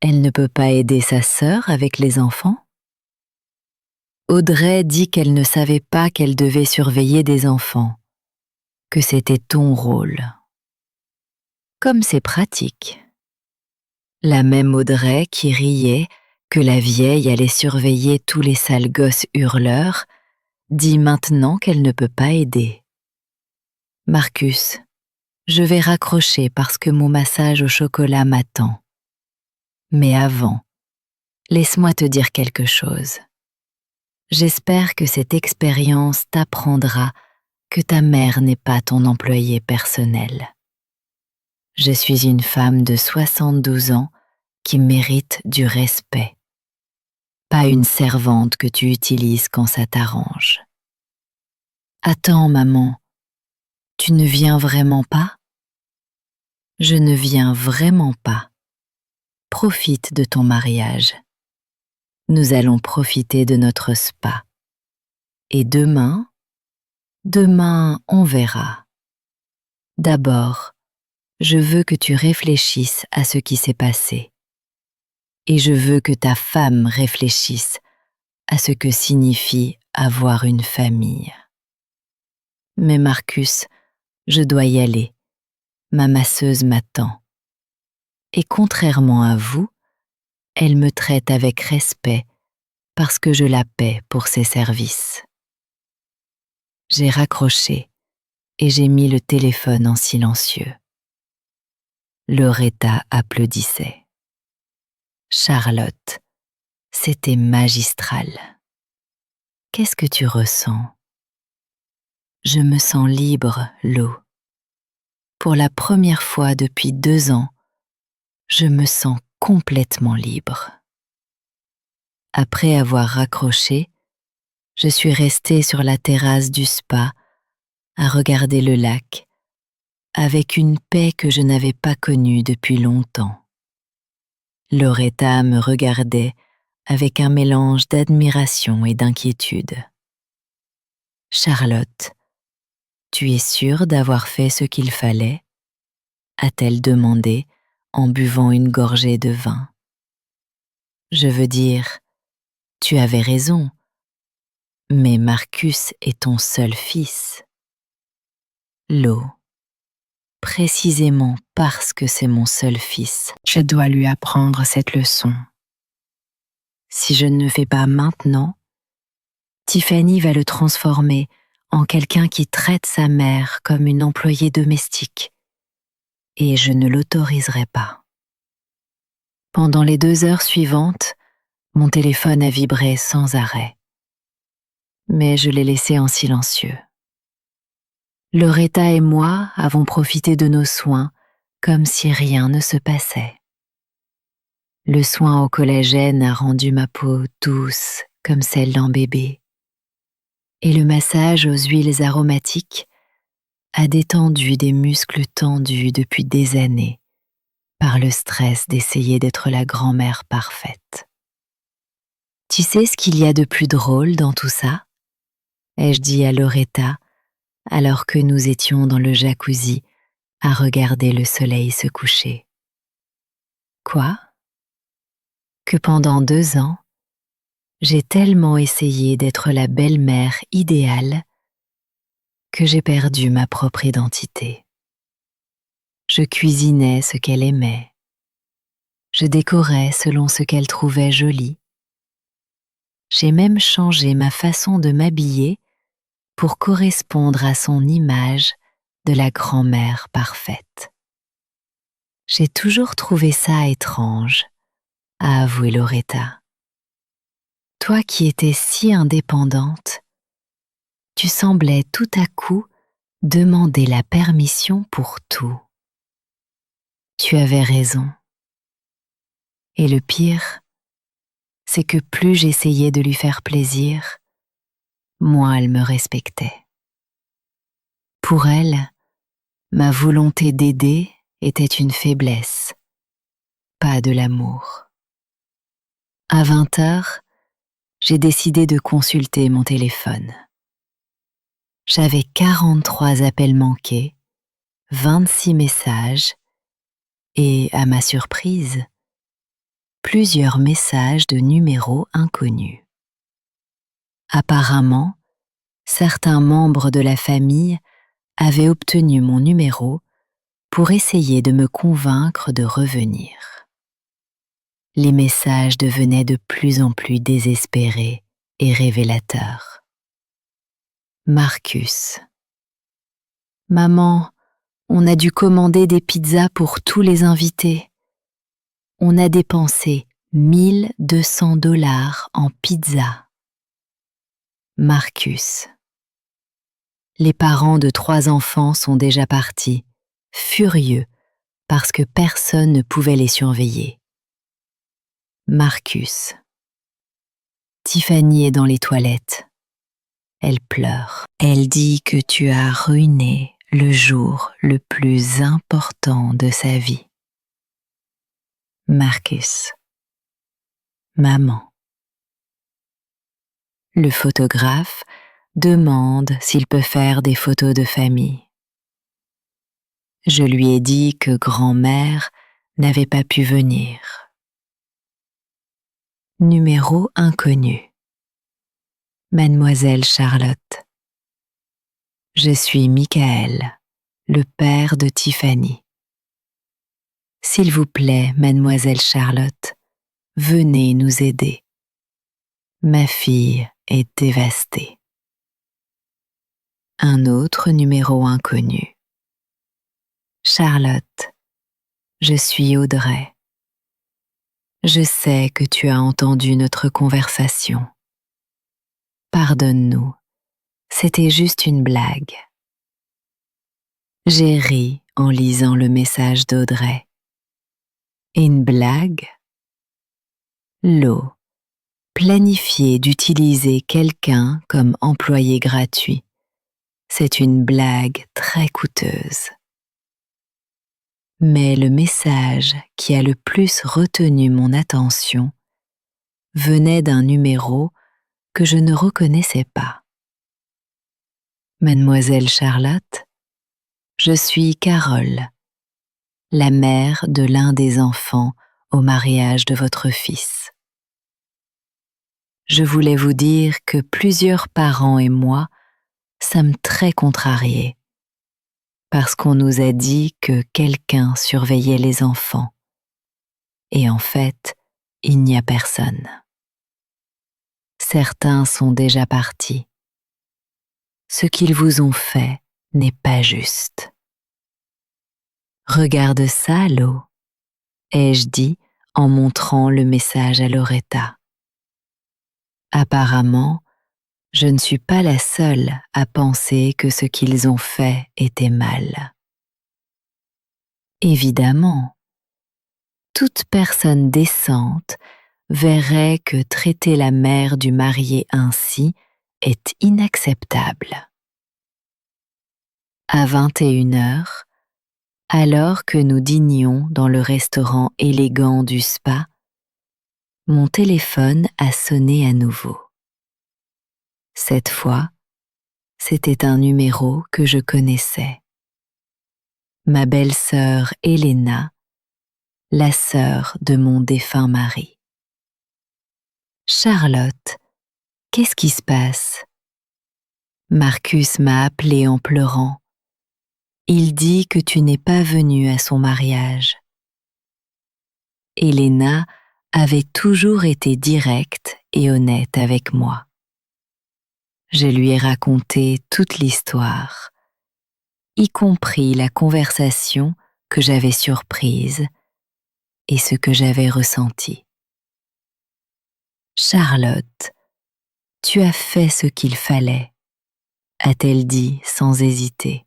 Elle ne peut pas aider sa sœur avec les enfants? Audrey dit qu'elle ne savait pas qu'elle devait surveiller des enfants, que c'était ton rôle. Comme c'est pratique. La même Audrey qui riait que la vieille allait surveiller tous les sales gosses hurleurs, dit maintenant qu'elle ne peut pas aider. Marcus, je vais raccrocher parce que mon massage au chocolat m'attend. Mais avant, laisse-moi te dire quelque chose. J'espère que cette expérience t'apprendra que ta mère n'est pas ton employée personnel. Je suis une femme de 72 ans qui mérite du respect. Pas une servante que tu utilises quand ça t'arrange. Attends, maman, tu ne viens vraiment pas? Je ne viens vraiment pas. Profite de ton mariage. Nous allons profiter de notre spa. Et demain, on verra. D'abord, je veux que tu réfléchisses à ce qui s'est passé. Et je veux que ta femme réfléchisse à ce que signifie avoir une famille. Mais Marcus, je dois y aller. Ma masseuse m'attend. Et contrairement à vous, elle me traite avec respect parce que je la paie pour ses services. J'ai raccroché et j'ai mis le téléphone en silencieux. Loretta applaudissait. Charlotte, c'était magistral. Qu'est-ce que tu ressens? Je me sens libre, Lo. Pour la première fois depuis 2 ans, je me sens complètement libre. Après avoir raccroché, je suis restée sur la terrasse du spa à regarder le lac avec une paix que je n'avais pas connue depuis longtemps. Loretta me regardait avec un mélange d'admiration et d'inquiétude. Charlotte, tu es sûre d'avoir fait ce qu'il fallait? A-t-elle demandé en buvant une gorgée de vin. Je veux dire, tu avais raison, mais Marcus est ton seul fils. Lo, précisément parce que c'est mon seul fils, je dois lui apprendre cette leçon. Si je ne le fais pas maintenant, Tiffany va le transformer en quelqu'un qui traite sa mère comme une employée domestique, et je ne l'autoriserai pas. Pendant les 2 heures suivantes, mon téléphone a vibré sans arrêt, mais je l'ai laissé en silencieux. Loretta et moi avons profité de nos soins comme si rien ne se passait. Le soin au collagène a rendu ma peau douce comme celle d'un bébé, et le massage aux huiles aromatiques a détendu des muscles tendus depuis des années par le stress d'essayer d'être la grand-mère parfaite. Tu sais ce qu'il y a de plus drôle dans tout ça? Ai-je dit à Loretta alors que nous étions dans le jacuzzi à regarder le soleil se coucher. Quoi? Que pendant 2 ans, j'ai tellement essayé d'être la belle-mère idéale que j'ai perdu ma propre identité. Je cuisinais ce qu'elle aimait. Je décorais selon ce qu'elle trouvait joli. J'ai même changé ma façon de m'habiller pour correspondre à son image de la grand-mère parfaite. J'ai toujours trouvé ça étrange, a avoué Loretta. Toi qui étais si indépendante, tu semblais tout à coup demander la permission pour tout. Tu avais raison. Et le pire, c'est que plus j'essayais de lui faire plaisir, moins elle me respectait. Pour elle, ma volonté d'aider était une faiblesse, pas de l'amour. À 20h, j'ai décidé de consulter mon téléphone. J'avais 43 appels manqués, 26 messages et, à ma surprise, plusieurs messages de numéros inconnus. Apparemment, certains membres de la famille avaient obtenu mon numéro pour essayer de me convaincre de revenir. Les messages devenaient de plus en plus désespérés et révélateurs. Marcus. Maman, on a dû commander des pizzas pour tous les invités. On a dépensé 1200 $ en pizza. Marcus. Les parents de 3 enfants sont déjà partis, furieux parce que personne ne pouvait les surveiller. Marcus. Tiffany est dans les toilettes. Elle pleure. Elle dit que tu as ruiné le jour le plus important de sa vie. Marcus. Maman. Le photographe demande s'il peut faire des photos de famille. Je lui ai dit que grand-mère n'avait pas pu venir. Numéro inconnu. Mademoiselle Charlotte. Je suis Michael, le père de Tiffany. S'il vous plaît, Mademoiselle Charlotte, venez nous aider. Ma fille est dévastée. Un autre numéro inconnu. Charlotte, je suis Audrey. Je sais que tu as entendu notre conversation. Pardonne-nous, c'était juste une blague. J'ai ri en lisant le message d'Audrey. Une blague? L'eau. Planifier d'utiliser quelqu'un comme employé gratuit. C'est une blague très coûteuse. Mais le message qui a le plus retenu mon attention venait d'un numéro que je ne reconnaissais pas. Mademoiselle Charlotte, je suis Carole, la mère de l'un des enfants au mariage de votre fils. Je voulais vous dire que plusieurs parents et moi sommes très contrariés parce qu'on nous a dit que quelqu'un surveillait les enfants. Et en fait, il n'y a personne. Certains sont déjà partis. Ce qu'ils vous ont fait n'est pas juste. Regarde ça, Lo, ai-je dit en montrant le message à Loretta. Apparemment, je ne suis pas la seule à penser que ce qu'ils ont fait était mal. Évidemment, toute personne décente verrait que traiter la mère du marié ainsi est inacceptable. À 21h, alors que nous dînions dans le restaurant élégant du spa, mon téléphone a sonné à nouveau. Cette fois, c'était un numéro que je connaissais. Ma belle-sœur Elena, la sœur de mon défunt mari. Charlotte, qu'est-ce qui se passe? Marcus m'a appelé en pleurant. Il dit que tu n'es pas venue à son mariage. Elena avait toujours été directe et honnête avec moi. Je lui ai raconté toute l'histoire, y compris la conversation que j'avais surprise et ce que j'avais ressenti. Charlotte, tu as fait ce qu'il fallait, a-t-elle dit sans hésiter.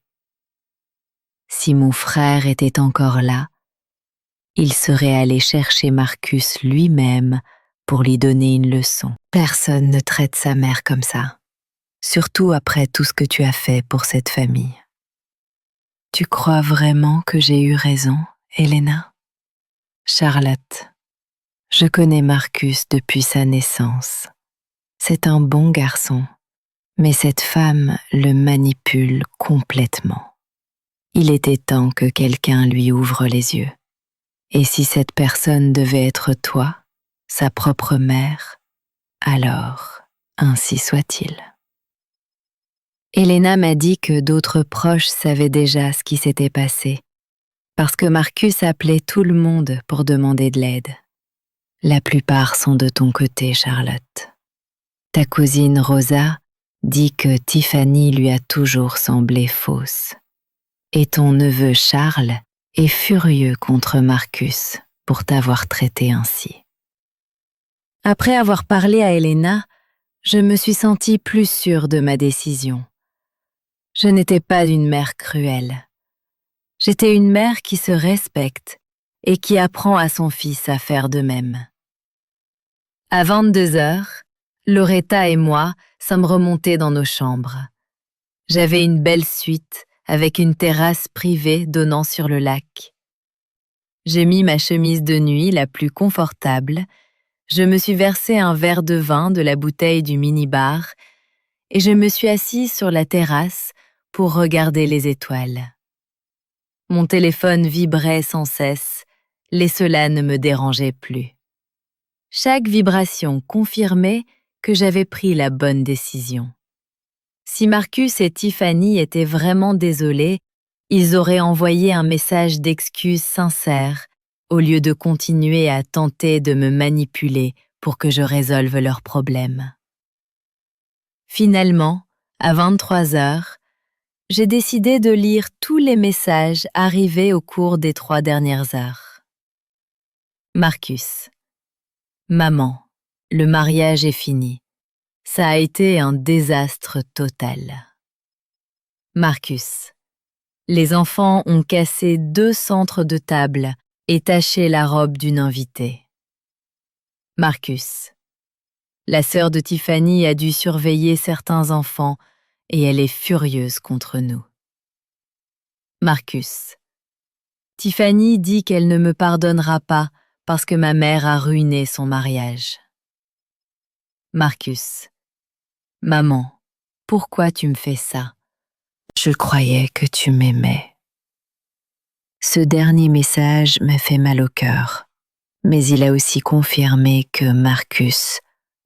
Si mon frère était encore là, il serait allé chercher Marcus lui-même pour lui donner une leçon. Personne ne traite sa mère comme ça, surtout après tout ce que tu as fait pour cette famille. Tu crois vraiment que j'ai eu raison, Helena? Charlotte, je connais Marcus depuis sa naissance. C'est un bon garçon, mais cette femme le manipule complètement. Il était temps que quelqu'un lui ouvre les yeux. Et si cette personne devait être toi, sa propre mère, alors ainsi soit-il. Helena m'a dit que d'autres proches savaient déjà ce qui s'était passé, parce que Marcus appelait tout le monde pour demander de l'aide. La plupart sont de ton côté, Charlotte. Ta cousine Rosa dit que Tiffany lui a toujours semblé fausse. Et ton neveu Charles est furieux contre Marcus pour t'avoir traité ainsi. Après avoir parlé à Helena, je me suis sentie plus sûre de ma décision. Je n'étais pas une mère cruelle. J'étais une mère qui se respecte et qui apprend à son fils à faire de même. À 22 heures, Loretta et moi sommes remontés dans nos chambres. J'avais une belle suite avec une terrasse privée donnant sur le lac. J'ai mis ma chemise de nuit la plus confortable, je me suis versé un verre de vin de la bouteille du minibar et je me suis assise sur la terrasse pour regarder les étoiles. Mon téléphone vibrait sans cesse, et cela ne me dérangeait plus. Chaque vibration confirmait que j'avais pris la bonne décision. Si Marcus et Tiffany étaient vraiment désolés, ils auraient envoyé un message d'excuse sincère au lieu de continuer à tenter de me manipuler pour que je résolve leurs problèmes. Finalement, à 23 heures, j'ai décidé de lire tous les messages arrivés au cours des 3 dernières heures. Marcus. Maman, le mariage est fini. Ça a été un désastre total. Marcus. Les enfants ont cassé 2 centres de table et taché la robe d'une invitée. Marcus. La sœur de Tiffany a dû surveiller certains enfants et elle est furieuse contre nous. Marcus. Tiffany dit qu'elle ne me pardonnera pas parce que ma mère a ruiné son mariage. Marcus. Maman, pourquoi tu me fais ça? Je croyais que tu m'aimais. Ce dernier message m'a fait mal au cœur, mais il a aussi confirmé que Marcus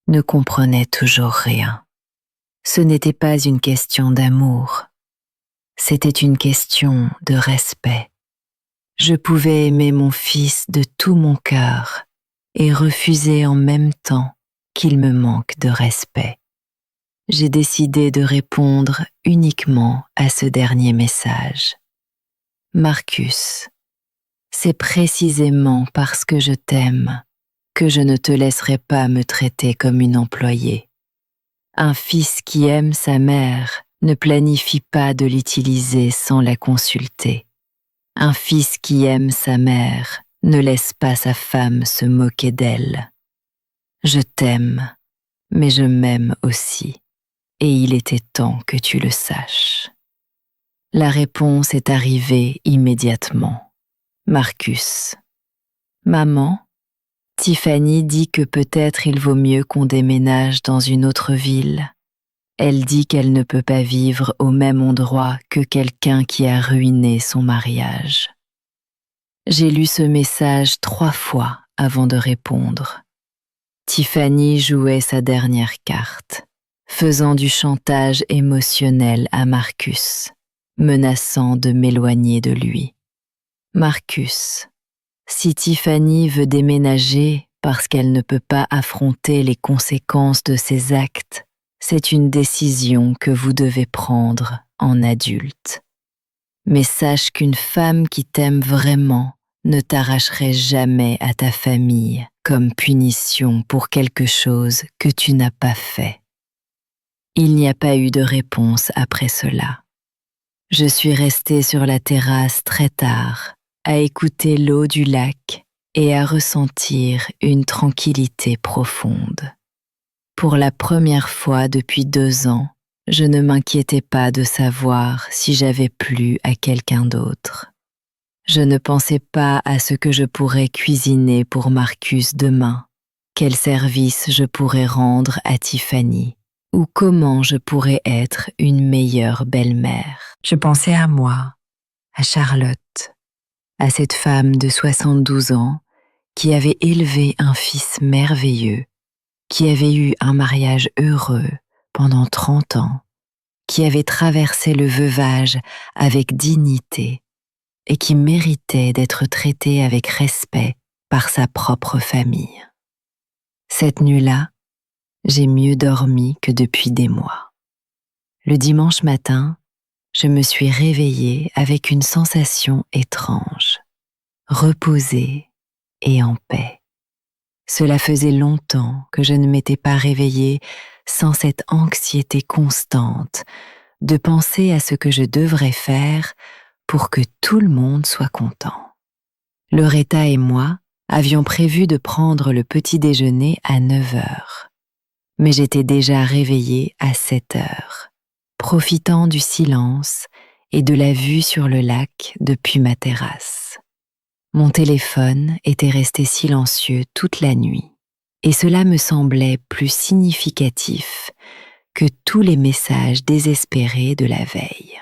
ne comprenait toujours rien. Ce n'était pas une question d'amour, c'était une question de respect. Je pouvais aimer mon fils de tout mon cœur et refuser en même temps qu'il me manque de respect. J'ai décidé de répondre uniquement à ce dernier message. Marcus, c'est précisément parce que je t'aime que je ne te laisserai pas me traiter comme une employée. Un fils qui aime sa mère ne planifie pas de l'utiliser sans la consulter. Un fils qui aime sa mère ne laisse pas sa femme se moquer d'elle. Je t'aime, mais je m'aime aussi, et il était temps que tu le saches. La réponse est arrivée immédiatement. Marcus. Maman, Tiffany dit que peut-être il vaut mieux qu'on déménage dans une autre ville. Elle dit qu'elle ne peut pas vivre au même endroit que quelqu'un qui a ruiné son mariage. J'ai lu ce message 3 fois avant de répondre. Tiffany jouait sa dernière carte, faisant du chantage émotionnel à Marcus, menaçant de m'éloigner de lui. Marcus, si Tiffany veut déménager parce qu'elle ne peut pas affronter les conséquences de ses actes, c'est une décision que vous devez prendre en adulte. Mais sache qu'une femme qui t'aime vraiment ne t'arracherait jamais à ta famille comme punition pour quelque chose que tu n'as pas fait. Il n'y a pas eu de réponse après cela. Je suis restée sur la terrasse très tard, à écouter l'eau du lac et à ressentir une tranquillité profonde. Pour la première fois depuis 2 ans, je ne m'inquiétais pas de savoir si j'avais plu à quelqu'un d'autre. Je ne pensais pas à ce que je pourrais cuisiner pour Marcus demain, quel service je pourrais rendre à Tiffany, ou comment je pourrais être une meilleure belle-mère. Je pensais à moi, à Charlotte, à cette femme de 72 ans qui avait élevé un fils merveilleux, qui avait eu un mariage heureux pendant 30 ans, qui avait traversé le veuvage avec dignité et qui méritait d'être traitée avec respect par sa propre famille. Cette nuit-là, j'ai mieux dormi que depuis des mois. Le dimanche matin, je me suis réveillée avec une sensation étrange, reposée et en paix. Cela faisait longtemps que je ne m'étais pas réveillée sans cette anxiété constante de penser à ce que je devrais faire pour que tout le monde soit content. Loretta et moi avions prévu de prendre le petit déjeuner à 9 heures, mais j'étais déjà réveillée à 7 heures, profitant du silence et de la vue sur le lac depuis ma terrasse. Mon téléphone était resté silencieux toute la nuit, et cela me semblait plus significatif que tous les messages désespérés de la veille.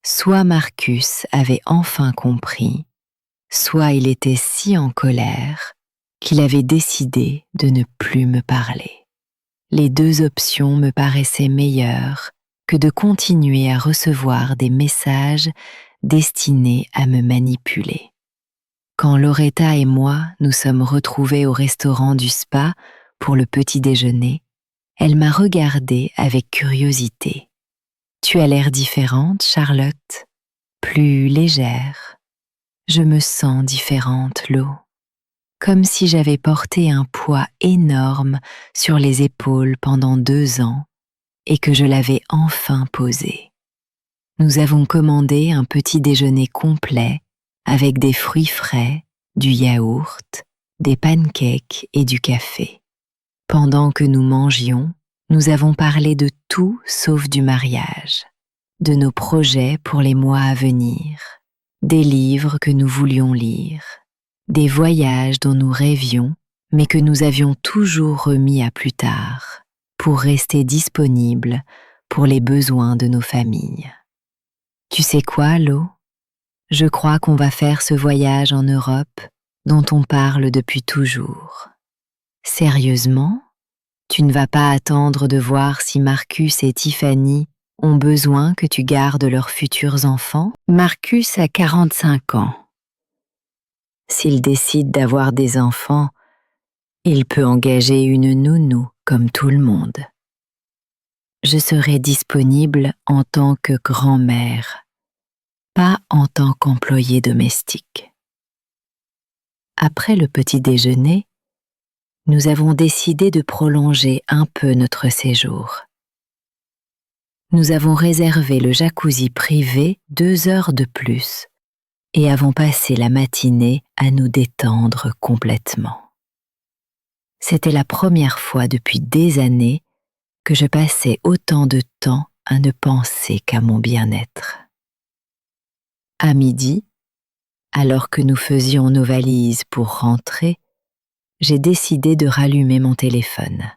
Soit Marcus avait enfin compris, soit il était si en colère qu'il avait décidé de ne plus me parler. Les 2 options me paraissaient meilleures que de continuer à recevoir des messages destinés à me manipuler. Quand Loretta et moi nous sommes retrouvés au restaurant du spa pour le petit déjeuner, elle m'a regardée avec curiosité. « Tu as l'air différente, Charlotte, plus légère. » Je me sens différente, Lo, comme si j'avais porté un poids énorme sur les épaules pendant 2 ans et que je l'avais enfin posé. Nous avons commandé un petit déjeuner complet avec des fruits frais, du yaourt, des pancakes et du café. Pendant que nous mangions, nous avons parlé de tout sauf du mariage, de nos projets pour les mois à venir, des livres que nous voulions lire, des voyages dont nous rêvions, mais que nous avions toujours remis à plus tard, pour rester disponibles pour les besoins de nos familles. Tu sais quoi, Lo? Je crois qu'on va faire ce voyage en Europe dont on parle depuis toujours. Sérieusement? Tu ne vas pas attendre de voir si Marcus et Tiffany ont besoin que tu gardes leurs futurs enfants? Marcus a 45 ans. S'il décide d'avoir des enfants, il peut engager une nounou comme tout le monde. Je serai disponible en tant que grand-mère, pas en tant qu'employée domestique. Après le petit déjeuner, nous avons décidé de prolonger un peu notre séjour. Nous avons réservé le jacuzzi privé 2 heures de plus et avons passé la matinée à nous détendre complètement. C'était la première fois depuis des années que je passais autant de temps à ne penser qu'à mon bien-être. À midi, alors que nous faisions nos valises pour rentrer, j'ai décidé de rallumer mon téléphone.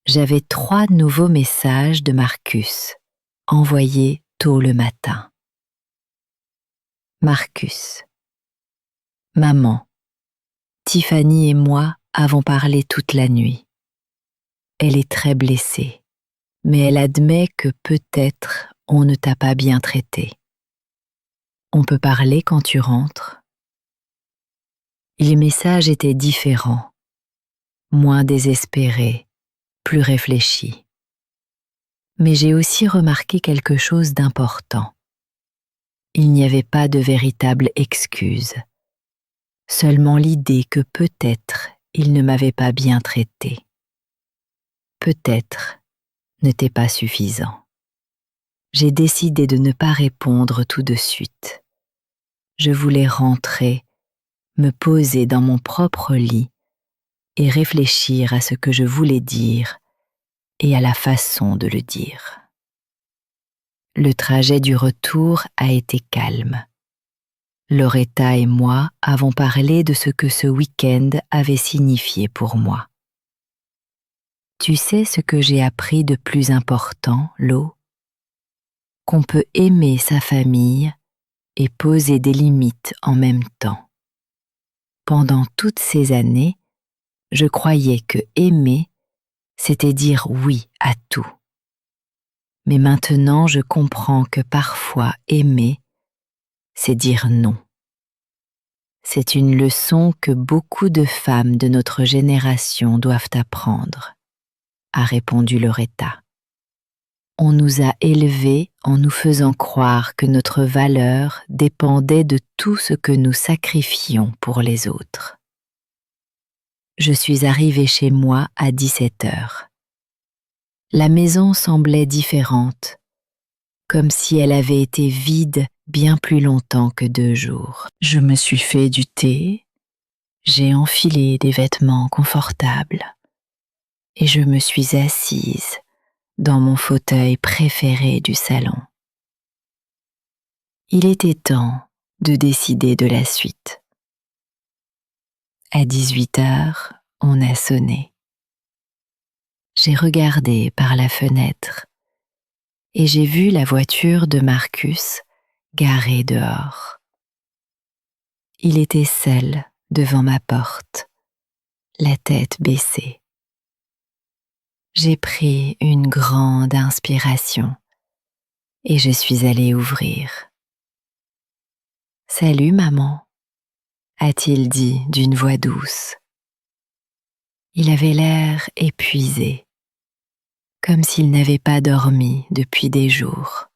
J'avais 3 nouveaux messages de Marcus, envoyés tôt le matin. Marcus. Maman, Tiffany et moi avons parlé toute la nuit. Elle est très blessée, mais elle admet que peut-être on ne t'a pas bien traité. On peut parler quand tu rentres? Les messages étaient différents, moins désespérés, plus réfléchis. Mais j'ai aussi remarqué quelque chose d'important. Il n'y avait pas de véritable excuse, seulement l'idée que peut-être il ne m'avait pas bien traité. Peut-être n'était pas suffisant. j'ai décidé de ne pas répondre tout de suite. Je voulais rentrer, me poser dans mon propre lit et réfléchir à ce que je voulais dire et à la façon de le dire. Le trajet du retour a été calme. Loretta et moi avons parlé de ce que ce week-end avait signifié pour moi. Tu sais ce que j'ai appris de plus important, Lo? Qu'on peut aimer sa famille et poser des limites en même temps. Pendant toutes ces années, je croyais que aimer, c'était dire oui à tout. Mais maintenant, je comprends que parfois aimer, c'est dire non. C'est une leçon que beaucoup de femmes de notre génération doivent apprendre, a répondu Loretta. On nous a élevés en nous faisant croire que notre valeur dépendait de tout ce que nous sacrifions pour les autres. Je suis arrivée chez moi à 17 heures. La maison semblait différente, comme si elle avait été vide bien plus longtemps que 2 jours. Je me suis fait du thé, j'ai enfilé des vêtements confortables et je me suis assise dans mon fauteuil préféré du salon. Il était temps de décider de la suite. À 18 heures, on a sonné. J'ai regardé par la fenêtre et j'ai vu la voiture de Marcus garée dehors. Il était seul devant ma porte, la tête baissée. J'ai pris une grande inspiration et je suis allée ouvrir. « Salut maman », a-t-il dit d'une voix douce. Il avait l'air épuisé, comme s'il n'avait pas dormi depuis des jours.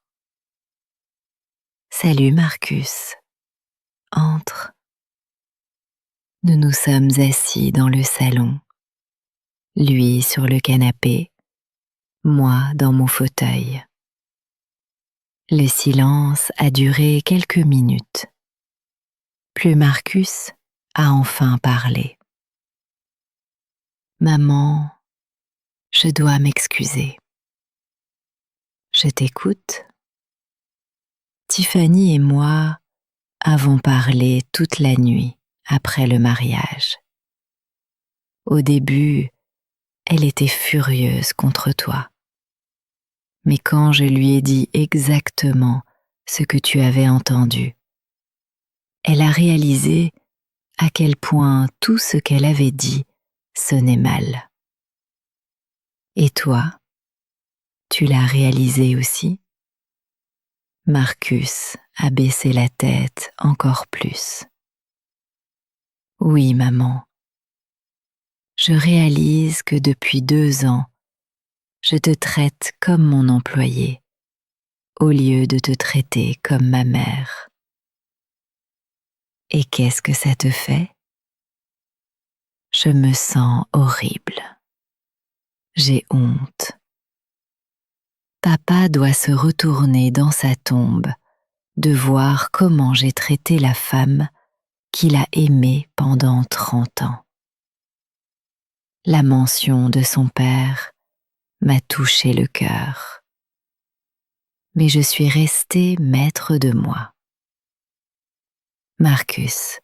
« Salut Marcus, entre. » Nous nous sommes assis dans le salon, lui sur le canapé, moi dans mon fauteuil. Le silence a duré quelques minutes. Puis Marcus a enfin parlé. « Maman, je dois m'excuser. » « Je t'écoute. » Tiffany et moi avons parlé toute la nuit après le mariage. Au début, elle était furieuse contre toi. Mais quand je lui ai dit exactement ce que tu avais entendu, elle a réalisé à quel point tout ce qu'elle avait dit sonnait mal. Et toi, tu l'as réalisé aussi? Marcus a baissé la tête encore plus. Oui, maman. Je réalise que depuis 2 ans, je te traite comme mon employé, au lieu de te traiter comme ma mère. Et qu'est-ce que ça te fait? Je me sens horrible. J'ai honte. Papa doit se retourner dans sa tombe de voir comment j'ai traité la femme qu'il a aimée pendant 30 ans. La mention de son père m'a touché le cœur. Mais je suis restée maître de moi. Marcus,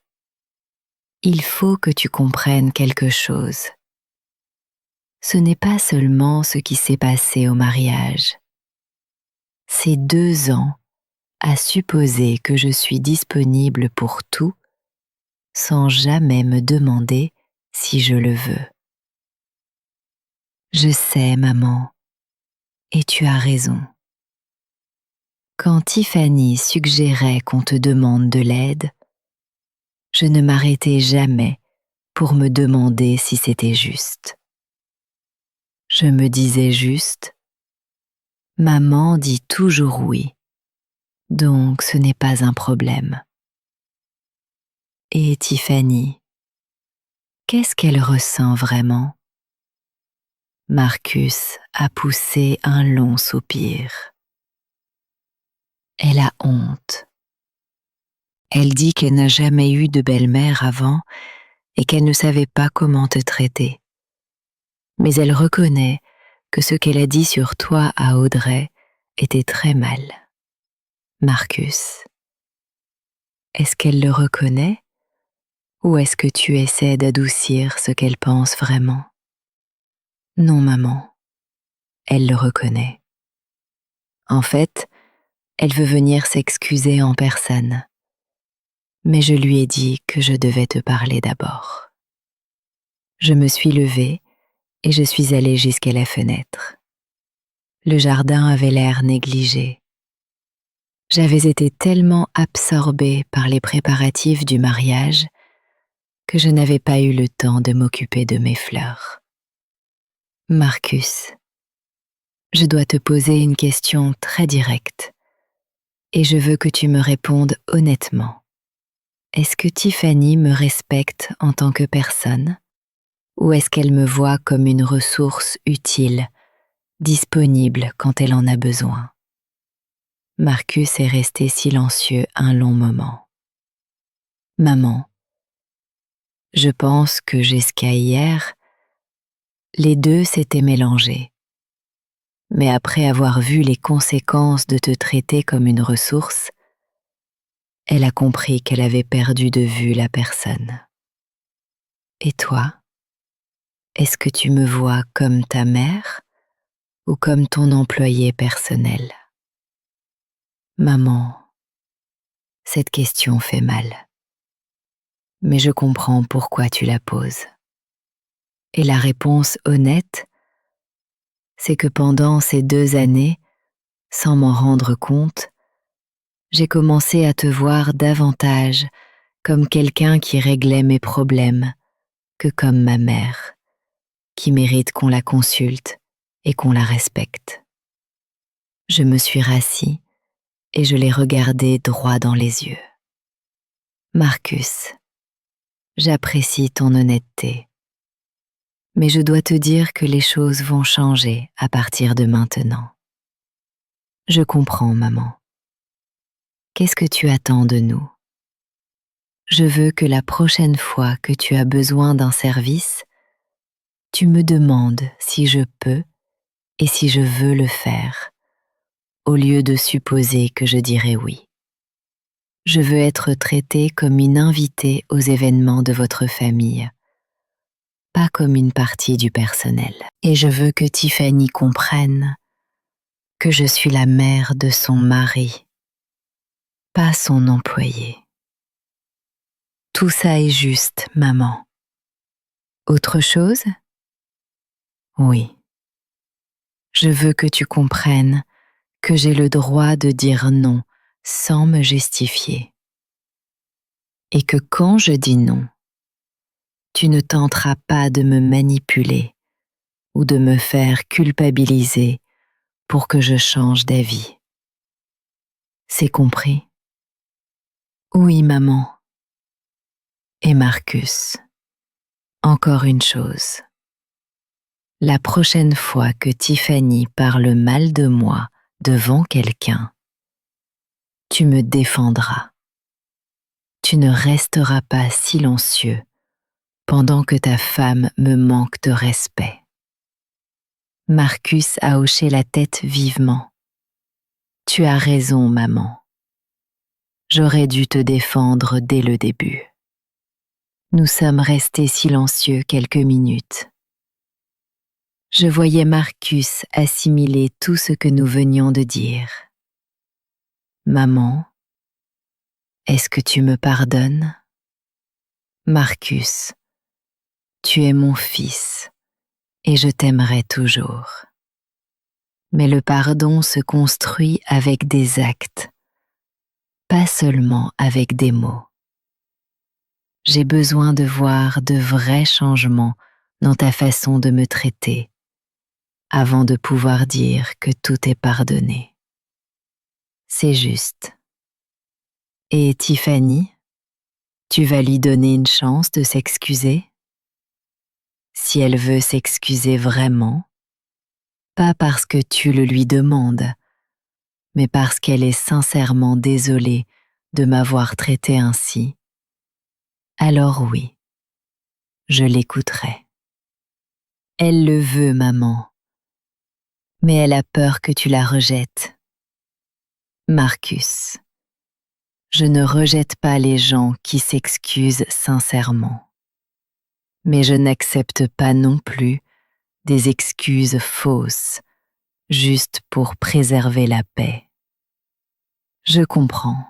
il faut que tu comprennes quelque chose. Ce n'est pas seulement ce qui s'est passé au mariage. C'est 2 ans à supposer que je suis disponible pour tout sans jamais me demander si je le veux. Je sais, maman, et tu as raison. Quand Tiffany suggérait qu'on te demande de l'aide, je ne m'arrêtais jamais pour me demander si c'était juste. Je me disais juste, maman dit toujours oui, donc ce n'est pas un problème. Et Tiffany, qu'est-ce qu'elle ressent vraiment? Marcus a poussé un long soupir. Elle a honte. Elle dit qu'elle n'a jamais eu de belle-mère avant et qu'elle ne savait pas comment te traiter. Mais elle reconnaît que ce qu'elle a dit sur toi à Audrey était très mal. Marcus, est-ce qu'elle le reconnaît ou est-ce que tu essaies d'adoucir ce qu'elle pense vraiment? Non, maman, elle le reconnaît. En fait, elle veut venir s'excuser en personne. Mais je lui ai dit que je devais te parler d'abord. Je me suis levée et je suis allée jusqu'à la fenêtre. Le jardin avait l'air négligé. J'avais été tellement absorbée par les préparatifs du mariage que je n'avais pas eu le temps de m'occuper de mes fleurs. Marcus, je dois te poser une question très directe et je veux que tu me répondes honnêtement. Est-ce que Tiffany me respecte en tant que personne ou est-ce qu'elle me voit comme une ressource utile, disponible quand elle en a besoin? Marcus est resté silencieux un long moment. Maman, je pense que jusqu'à hier, les deux s'étaient mélangés. Mais après avoir vu les conséquences de te traiter comme une ressource, elle a compris qu'elle avait perdu de vue la personne. Et toi, est-ce que tu me vois comme ta mère ou comme ton employé personnel? Maman, cette question fait mal. Mais je comprends pourquoi tu la poses. Et la réponse honnête, c'est que pendant ces 2 années, sans m'en rendre compte, j'ai commencé à te voir davantage comme quelqu'un qui réglait mes problèmes que comme ma mère, qui mérite qu'on la consulte et qu'on la respecte. Je me suis rassis et je l'ai regardé droit dans les yeux. Marcus, j'apprécie ton honnêteté, mais je dois te dire que les choses vont changer à partir de maintenant. Je comprends, maman. Qu'est-ce que tu attends de nous? Je veux que la prochaine fois que tu as besoin d'un service, tu me demandes si je peux et si je veux le faire, au lieu de supposer que je dirai oui. Je veux être traitée comme une invitée aux événements de votre famille, pas comme une partie du personnel. Et je veux que Tiffany comprenne que je suis la mère de son mari, pas son employé. Tout ça est juste, maman. Autre chose? Oui. Je veux que tu comprennes que j'ai le droit de dire non sans me justifier. Et que quand je dis non, tu ne tenteras pas de me manipuler ou de me faire culpabiliser pour que je change d'avis. C'est compris? Oui, maman. Et Marcus, encore une chose. La prochaine fois que Tiffany parle mal de moi devant quelqu'un, tu me défendras. Tu ne resteras pas silencieux pendant que ta femme me manque de respect. Marcus a hoché la tête vivement. Tu as raison, maman. J'aurais dû te défendre dès le début. Nous sommes restés silencieux quelques minutes. Je voyais Marcus assimiler tout ce que nous venions de dire. Maman, est-ce que tu me pardonnes? Marcus, tu es mon fils et je t'aimerai toujours. Mais le pardon se construit avec des actes, pas seulement avec des mots. J'ai besoin de voir de vrais changements dans ta façon de me traiter avant de pouvoir dire que tout est pardonné. C'est juste. Et Tiffany, tu vas lui donner une chance de s'excuser? Si elle veut s'excuser vraiment, pas parce que tu le lui demandes, mais parce qu'elle est sincèrement désolée de m'avoir traité ainsi, alors oui, je l'écouterai. Elle le veut, maman, mais elle a peur que tu la rejettes. Marcus, je ne rejette pas les gens qui s'excusent sincèrement, mais je n'accepte pas non plus des excuses fausses juste pour préserver la paix. Je comprends.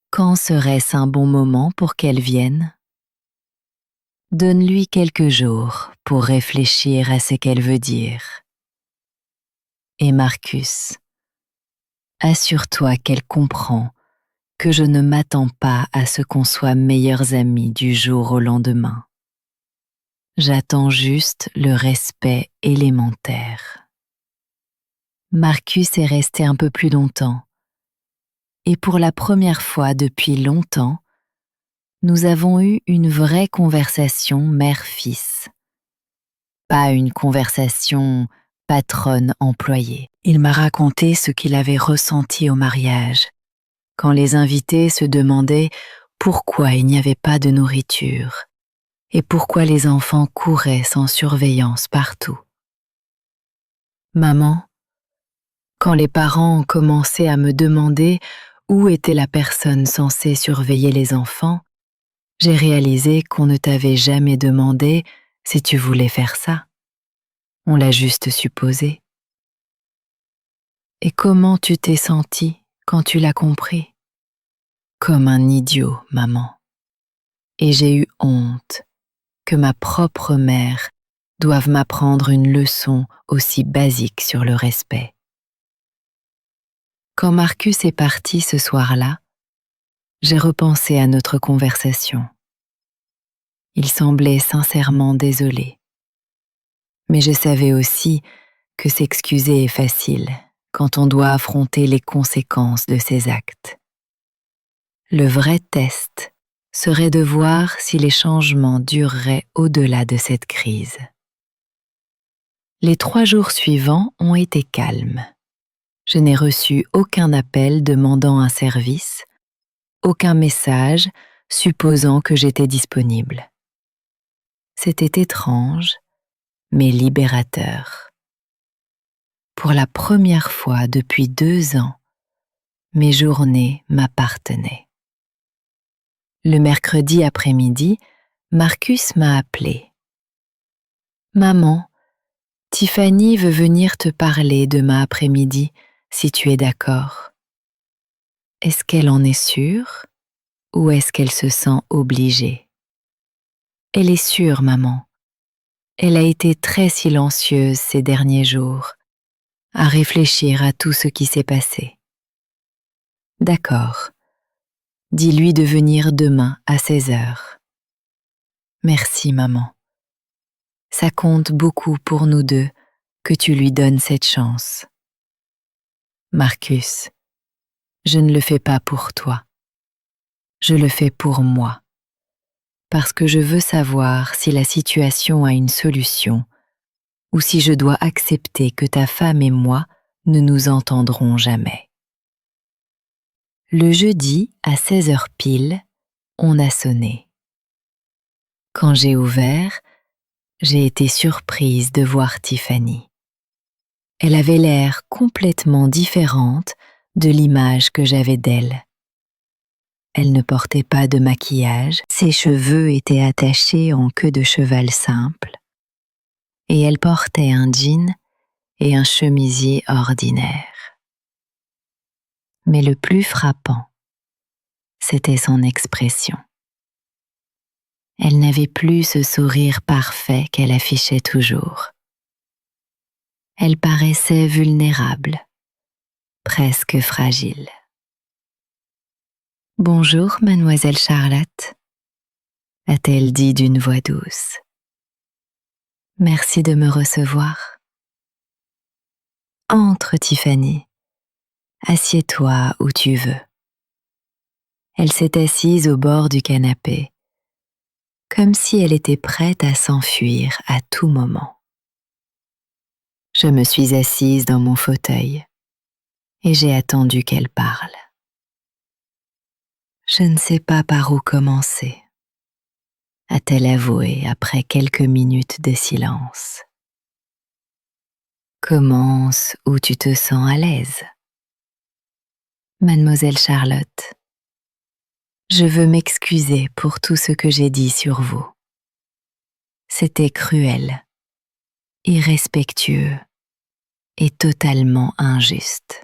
Quand serait-ce un bon moment pour qu'elle vienne? Donne-lui quelques jours pour réfléchir à ce qu'elle veut dire. Et Marcus, assure-toi qu'elle comprend que je ne m'attends pas à ce qu'on soit meilleurs amis du jour au lendemain. J'attends juste le respect élémentaire. Marcus est resté un peu plus longtemps, et pour la première fois depuis longtemps, nous avons eu une vraie conversation mère-fils. Pas une conversation patronne-employée. Il m'a raconté ce qu'il avait ressenti au mariage, quand les invités se demandaient pourquoi il n'y avait pas de nourriture et pourquoi les enfants couraient sans surveillance partout. Maman, quand les parents ont commencé à me demander où était la personne censée surveiller les enfants, j'ai réalisé qu'on ne t'avait jamais demandé si tu voulais faire ça. On l'a juste supposé. Et comment tu t'es sentie quand tu l'as compris? Comme un idiot, maman. Et j'ai eu honte que ma propre mère doive m'apprendre une leçon aussi basique sur le respect. Quand Marcus est parti ce soir-là, j'ai repensé à notre conversation. Il semblait sincèrement désolé. Mais je savais aussi que s'excuser est facile quand on doit affronter les conséquences de ses actes. Le vrai test serait de voir si les changements dureraient au-delà de cette crise. Les 3 jours suivants ont été calmes. Je n'ai reçu aucun appel demandant un service, aucun message supposant que j'étais disponible. C'était étrange, mais libérateur. Pour la première fois depuis 2 ans, mes journées m'appartenaient. Le mercredi après-midi, Marcus m'a appelé. « Maman, Tiffany veut venir te parler demain après-midi, si tu es d'accord. » Est-ce qu'elle en est sûre ou est-ce qu'elle se sent obligée? Elle est sûre, maman. Elle a été très silencieuse ces derniers jours, à réfléchir à tout ce qui s'est passé. D'accord. Dis-lui de venir demain à 16h. Merci, maman. Ça compte beaucoup pour nous deux que tu lui donnes cette chance. Marcus, je ne le fais pas pour toi. Je le fais pour moi. Parce que je veux savoir si la situation a une solution ou si je dois accepter que ta femme et moi ne nous entendrons jamais. Le jeudi, à 16h pile, on a sonné. Quand j'ai ouvert, j'ai été surprise de voir Tiffany. Elle avait l'air complètement différente de l'image que j'avais d'elle. Elle ne portait pas de maquillage, ses cheveux étaient attachés en queue de cheval simple, et elle portait un jean et un chemisier ordinaire. Mais le plus frappant, c'était son expression. Elle n'avait plus ce sourire parfait qu'elle affichait toujours. Elle paraissait vulnérable, presque fragile. « Bonjour, mademoiselle Charlotte », a-t-elle dit d'une voix douce. « Merci de me recevoir. »« Entre, Tiffany. Assieds-toi où tu veux. » Elle s'est assise au bord du canapé, comme si elle était prête à s'enfuir à tout moment. Je me suis assise dans mon fauteuil et j'ai attendu qu'elle parle. Je ne sais pas par où commencer, a-t-elle avoué après quelques minutes de silence. Commence où tu te sens à l'aise. Mademoiselle Charlotte, je veux m'excuser pour tout ce que j'ai dit sur vous. C'était cruel, irrespectueux et totalement injuste.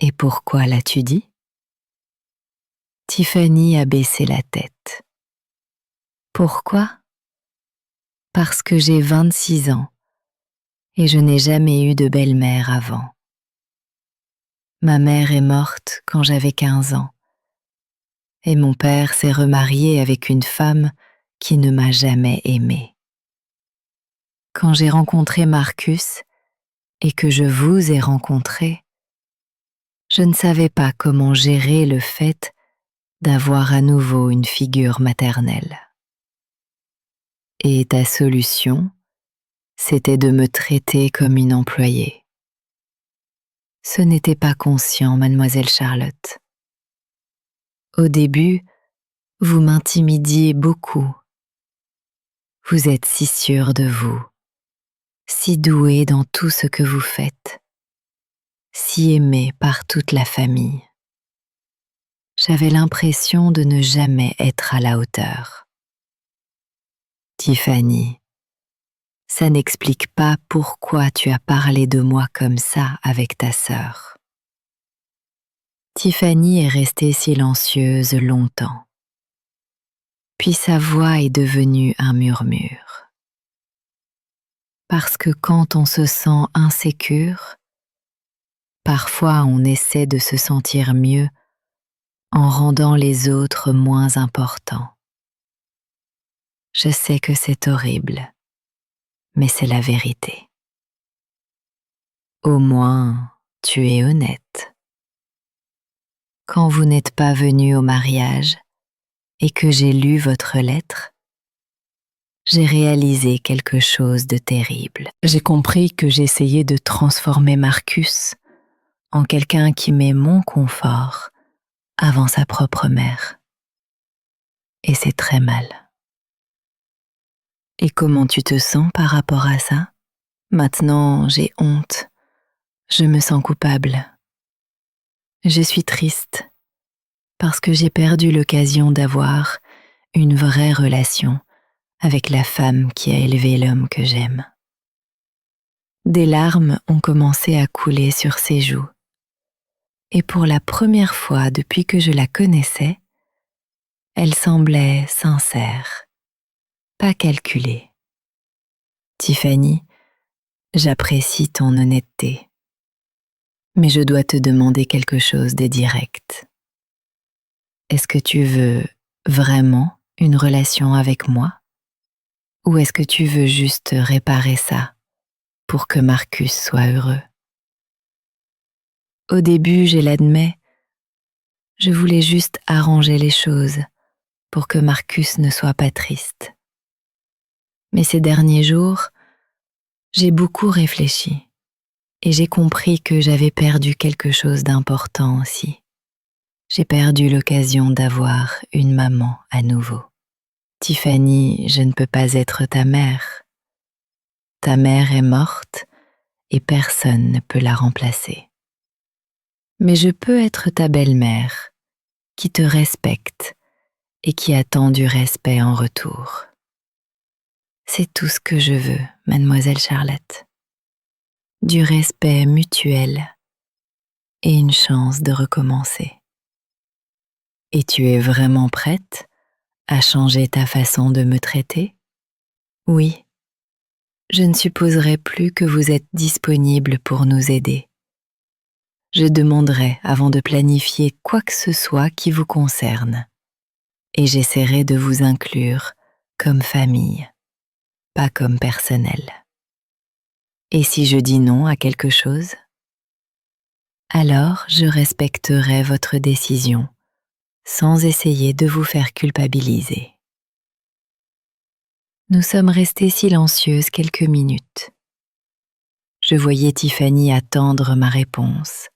Et pourquoi l'as-tu dit? Tiffany a baissé la tête. Pourquoi? Parce que j'ai 26 ans et je n'ai jamais eu de belle-mère avant. Ma mère est morte quand j'avais 15 ans et mon père s'est remarié avec une femme qui ne m'a jamais aimée. Quand j'ai rencontré Marcus et que je vous ai rencontré, je ne savais pas comment gérer le fait d'avoir à nouveau une figure maternelle. Et ta solution, c'était de me traiter comme une employée. Ce n'était pas conscient, mademoiselle Charlotte. Au début, vous m'intimidiez beaucoup. Vous êtes si sûre de vous, si douée dans tout ce que vous faites, si aimée par toute la famille. J'avais l'impression de ne jamais être à la hauteur. Tiffany, ça n'explique pas pourquoi tu as parlé de moi comme ça avec ta sœur. Tiffany est restée silencieuse longtemps. Puis sa voix est devenue un murmure. Parce que quand on se sent insécure, parfois on essaie de se sentir mieux en rendant les autres moins importants. Je sais que c'est horrible, mais c'est la vérité. Au moins, tu es honnête. Quand vous n'êtes pas venu au mariage et que j'ai lu votre lettre, j'ai réalisé quelque chose de terrible. J'ai compris que j'essayais de transformer Marcus en quelqu'un qui met mon confort avant sa propre mère. Et c'est très mal. Et comment tu te sens par rapport à ça? Maintenant, j'ai honte. Je me sens coupable. Je suis triste parce que j'ai perdu l'occasion d'avoir une vraie relation avec la femme qui a élevé l'homme que j'aime. Des larmes ont commencé à couler sur ses joues. Et pour la première fois depuis que je la connaissais, elle semblait sincère, pas calculée. Tiffany, j'apprécie ton honnêteté, mais je dois te demander quelque chose de direct. Est-ce que tu veux vraiment une relation avec moi? Ou est-ce que tu veux juste réparer ça pour que Marcus soit heureux? Au début, je l'admets, je voulais juste arranger les choses pour que Marcus ne soit pas triste. Mais ces derniers jours, j'ai beaucoup réfléchi et j'ai compris que j'avais perdu quelque chose d'important aussi. J'ai perdu l'occasion d'avoir une maman à nouveau. Tiffany, je ne peux pas être ta mère. Ta mère est morte et personne ne peut la remplacer. Mais je peux être ta belle-mère, qui te respecte et qui attend du respect en retour. C'est tout ce que je veux, mademoiselle Charlotte. Du respect mutuel et une chance de recommencer. Et tu es vraiment prête à changer ta façon de me traiter? Oui. Je ne supposerai plus que vous êtes disponible pour nous aider. Je demanderai avant de planifier quoi que ce soit qui vous concerne. Et j'essaierai de vous inclure comme famille, pas comme personnel. Et si je dis non à quelque chose? Alors je respecterai votre décision, sans essayer de vous faire culpabiliser. Nous sommes restés silencieuses quelques minutes. Je voyais Tiffany attendre ma réponse,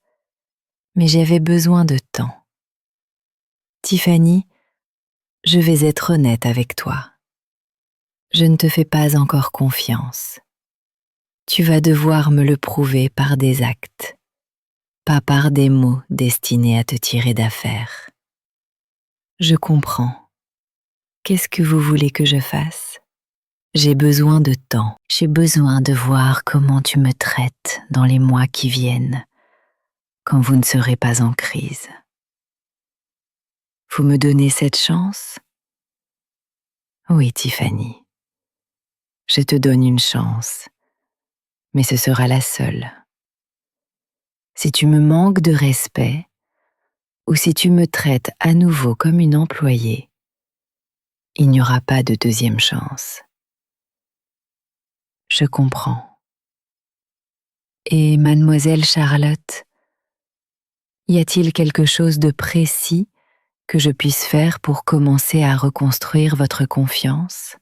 mais j'avais besoin de temps. Tiffany, je vais être honnête avec toi. Je ne te fais pas encore confiance. Tu vas devoir me le prouver par des actes, pas par des mots destinés à te tirer d'affaire. Je comprends. Qu'est-ce que vous voulez que je fasse? J'ai besoin de temps. J'ai besoin de voir comment tu me traites dans les mois qui viennent, quand vous ne serez pas en crise. Vous me donnez cette chance? Oui, Tiffany. Je te donne une chance, mais ce sera la seule. Si tu me manques de respect, ou si tu me traites à nouveau comme une employée, il n'y aura pas de deuxième chance. Je comprends. Et mademoiselle Charlotte, y a-t-il quelque chose de précis que je puisse faire pour commencer à reconstruire votre confiance?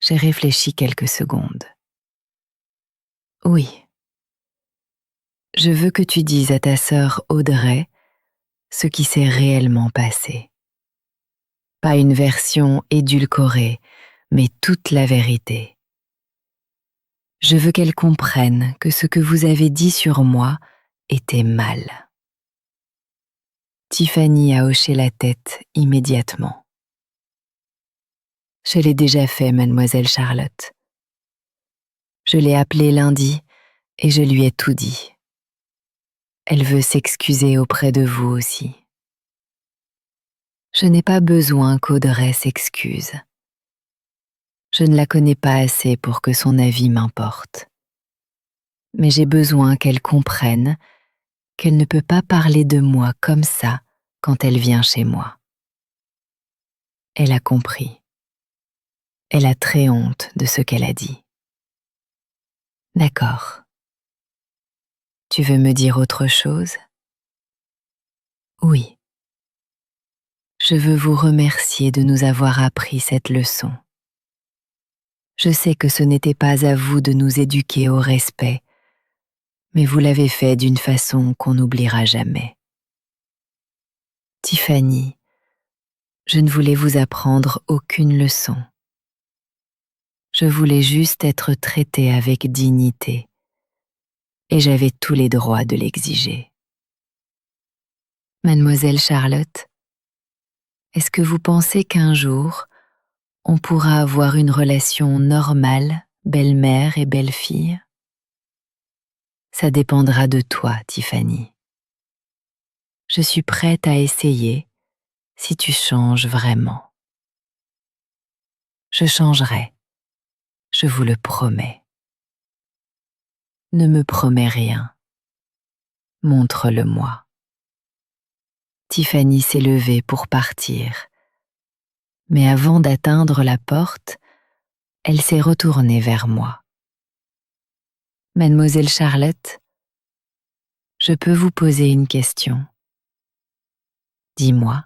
J'ai réfléchi quelques secondes. Oui. Je veux que tu dises à ta sœur Audrey ce qui s'est réellement passé. Pas une version édulcorée, mais toute la vérité. Je veux qu'elle comprenne que ce que vous avez dit sur moi était mal. Tiffany a hoché la tête immédiatement. Je l'ai déjà fait, mademoiselle Charlotte. Je l'ai appelée lundi et je lui ai tout dit. Elle veut s'excuser auprès de vous aussi. Je n'ai pas besoin qu'Audrey s'excuse. Je ne la connais pas assez pour que son avis m'importe. Mais j'ai besoin qu'elle comprenne qu'elle ne peut pas parler de moi comme ça quand elle vient chez moi. Elle a compris. Elle a très honte de ce qu'elle a dit. D'accord. Tu veux me dire autre chose? Oui. Je veux vous remercier de nous avoir appris cette leçon. Je sais que ce n'était pas à vous de nous éduquer au respect, mais vous l'avez fait d'une façon qu'on n'oubliera jamais. Tiffany, je ne voulais vous apprendre aucune leçon. Je voulais juste être traitée avec dignité, et j'avais tous les droits de l'exiger. Mademoiselle Charlotte, est-ce que vous pensez qu'un jour, on pourra avoir une relation normale, belle-mère et belle-fille? Ça dépendra de toi, Tiffany. Je suis prête à essayer si tu changes vraiment. Je changerai, je vous le promets. Ne me promets rien, montre-le-moi. Tiffany s'est levée pour partir, mais avant d'atteindre la porte, elle s'est retournée vers moi. Mademoiselle Charlotte, je peux vous poser une question? Dis-moi.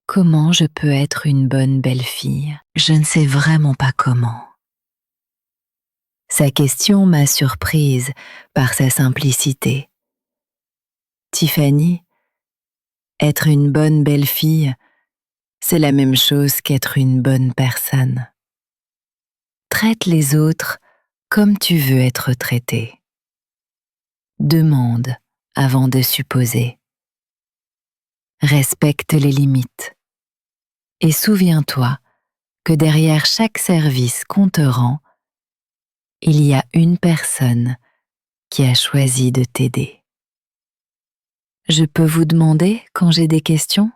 Comment je peux être une bonne belle-fille? Je ne sais vraiment pas comment. Sa question m'a surprise par sa simplicité. Tiffany, être une bonne belle-fille, c'est la même chose qu'être une bonne personne. Traite les autres comme tu veux être traité. Demande avant de supposer. Respecte les limites. Et souviens-toi que derrière chaque service qu'on te rend, il y a une personne qui a choisi de t'aider. Je peux vous demander quand j'ai des questions?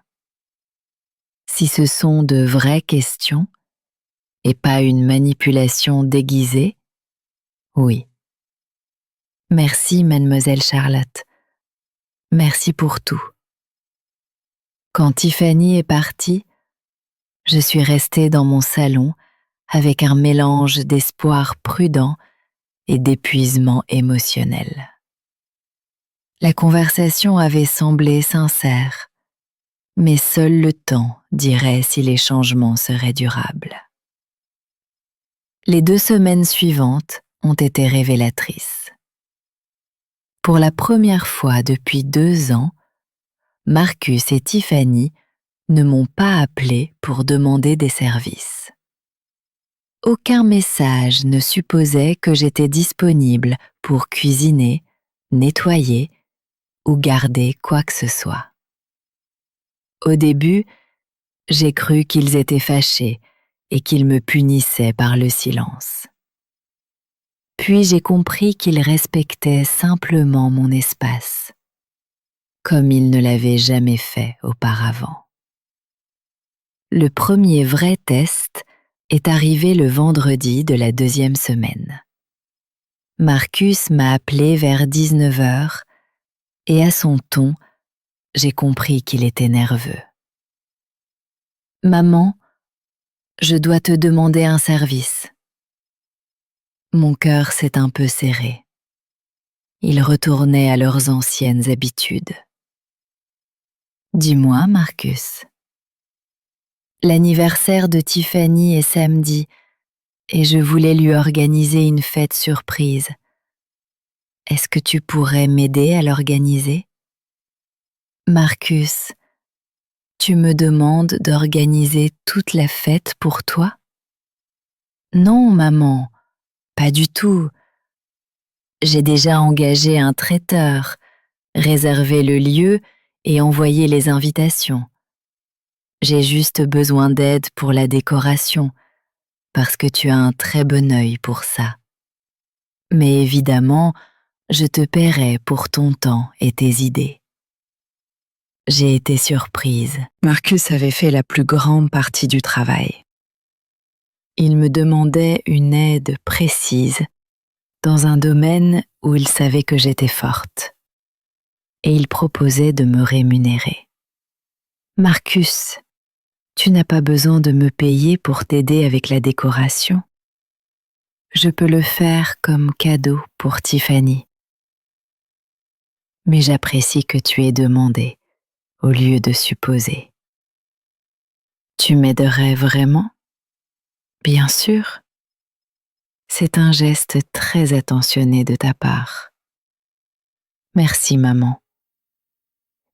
Si ce sont de vraies questions et pas une manipulation déguisée, oui. Merci, mademoiselle Charlotte. Merci pour tout. Quand Tiffany est partie, je suis restée dans mon salon avec un mélange d'espoir prudent et d'épuisement émotionnel. La conversation avait semblé sincère, mais seul le temps dirait si les changements seraient durables. Les 2 semaines suivantes ont été révélatrices. Pour la première fois depuis 2 ans, Marcus et Tiffany ne m'ont pas appelé pour demander des services. Aucun message ne supposait que j'étais disponible pour cuisiner, nettoyer ou garder quoi que ce soit. Au début, j'ai cru qu'ils étaient fâchés et qu'ils me punissaient par le silence. Puis j'ai compris qu'ils respectaient simplement mon espace, comme ils ne l'avaient jamais fait auparavant. Le premier vrai test est arrivé le vendredi de la 2e semaine. Marcus m'a appelé vers 19h et à son ton, j'ai compris qu'il était nerveux. « Maman, je dois te demander un service. » Mon cœur s'est un peu serré. Ils retournaient à leurs anciennes habitudes. « Dis-moi, Marcus. » L'anniversaire de Tiffany est samedi et je voulais lui organiser une fête surprise. Est-ce que tu pourrais m'aider à l'organiser? Marcus, tu me demandes d'organiser toute la fête pour toi? Non, maman, pas du tout. J'ai déjà engagé un traiteur, réservé le lieu et envoyé les invitations. J'ai juste besoin d'aide pour la décoration, parce que tu as un très bon œil pour ça. Mais évidemment, je te paierai pour ton temps et tes idées. J'ai été surprise. Marcus avait fait la plus grande partie du travail. Il me demandait une aide précise dans un domaine où il savait que j'étais forte. Et il proposait de me rémunérer. Marcus, tu n'as pas besoin de me payer pour t'aider avec la décoration. Je peux le faire comme cadeau pour Tiffany. Mais j'apprécie que tu aies demandé au lieu de supposer. Tu m'aiderais vraiment? Bien sûr. C'est un geste très attentionné de ta part. Merci, maman.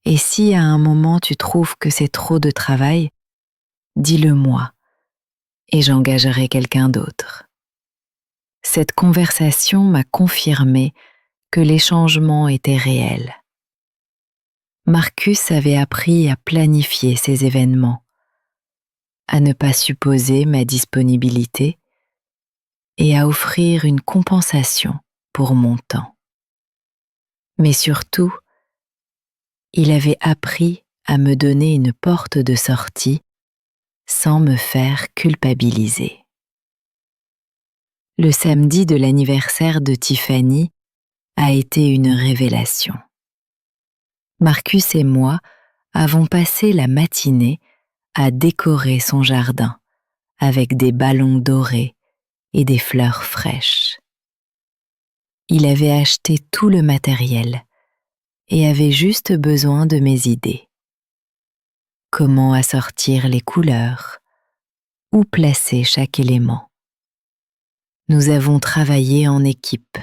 Et si à un moment tu trouves que c'est trop de travail, dis-le-moi et j'engagerai quelqu'un d'autre. Cette conversation m'a confirmé que les changements étaient réels. Marcus avait appris à planifier ses événements, à ne pas supposer ma disponibilité et à offrir une compensation pour mon temps. Mais surtout, il avait appris à me donner une porte de sortie sans me faire culpabiliser. Le samedi de l'anniversaire de Tiffany a été une révélation. Marcus et moi avons passé la matinée à décorer son jardin avec des ballons dorés et des fleurs fraîches. Il avait acheté tout le matériel et avait juste besoin de mes idées. Comment assortir les couleurs? Où placer chaque élément? Nous avons travaillé en équipe,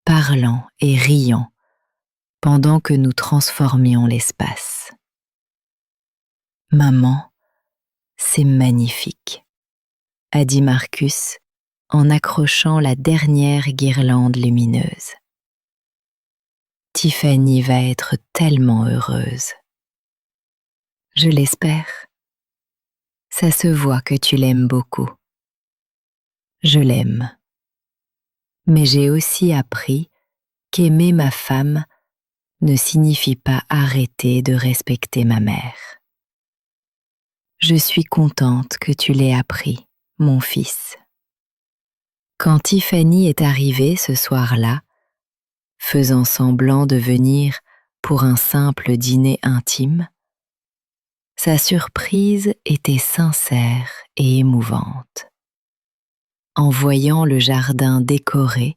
parlant et riant, pendant que nous transformions l'espace. Maman, c'est magnifique, a dit Marcus en accrochant la dernière guirlande lumineuse. Tiffany va être tellement heureuse. Je l'espère. Ça se voit que tu l'aimes beaucoup. Je l'aime. Mais j'ai aussi appris qu'aimer ma femme ne signifie pas arrêter de respecter ma mère. Je suis contente que tu l'aies appris, mon fils. Quand Tiffany est arrivée ce soir-là, faisant semblant de venir pour un simple dîner intime, sa surprise était sincère et émouvante. En voyant le jardin décoré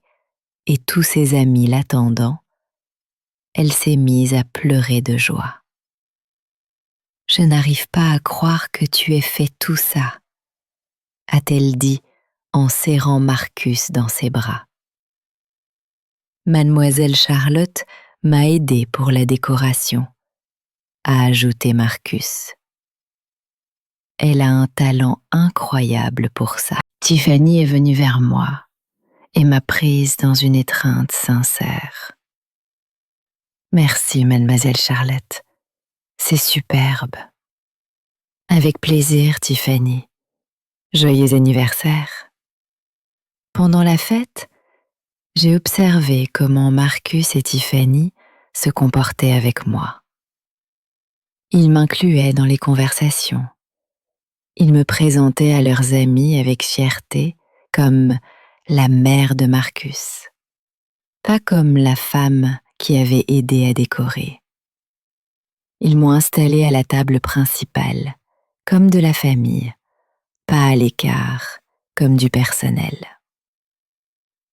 et tous ses amis l'attendant, elle s'est mise à pleurer de joie. « Je n'arrive pas à croire que tu aies fait tout ça, » a-t-elle dit en serrant Marcus dans ses bras. Mademoiselle Charlotte m'a aidé pour la décoration, a ajouté Marcus. Elle a un talent incroyable pour ça. Tiffany est venue vers moi et m'a prise dans une étreinte sincère. Merci, mademoiselle Charlotte. C'est superbe. Avec plaisir, Tiffany. Joyeux anniversaire. Pendant la fête, j'ai observé comment Marcus et Tiffany se comportaient avec moi. Ils m'incluaient dans les conversations. Ils me présentaient à leurs amis avec fierté comme la mère de Marcus, pas comme la femme qui avait aidé à décorer. Ils m'ont installée à la table principale, comme de la famille, pas à l'écart, comme du personnel.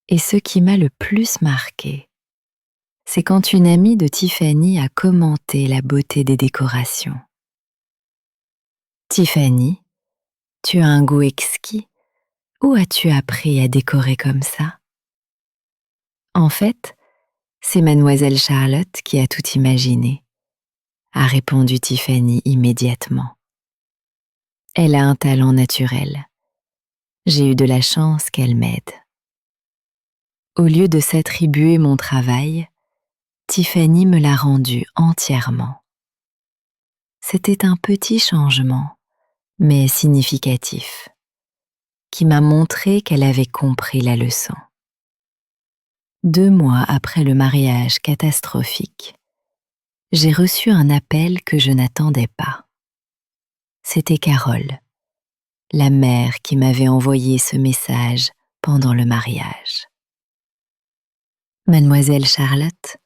Et ce qui m'a le plus marqué, c'est quand une amie de Tiffany a commenté la beauté des décorations. Tiffany, tu as un goût exquis. Où as-tu appris à décorer comme ça? En fait, c'est mademoiselle Charlotte qui a tout imaginé, a répondu Tiffany immédiatement. Elle a un talent naturel. J'ai eu de la chance qu'elle m'aide. Au lieu de s'attribuer mon travail, Tiffany me l'a rendu entièrement. C'était un petit changement, mais significatif, qui m'a montré qu'elle avait compris la leçon. 2 mois après le mariage catastrophique, j'ai reçu un appel que je n'attendais pas. C'était Carole, la mère qui m'avait envoyé ce message pendant le mariage. Mademoiselle Charlotte,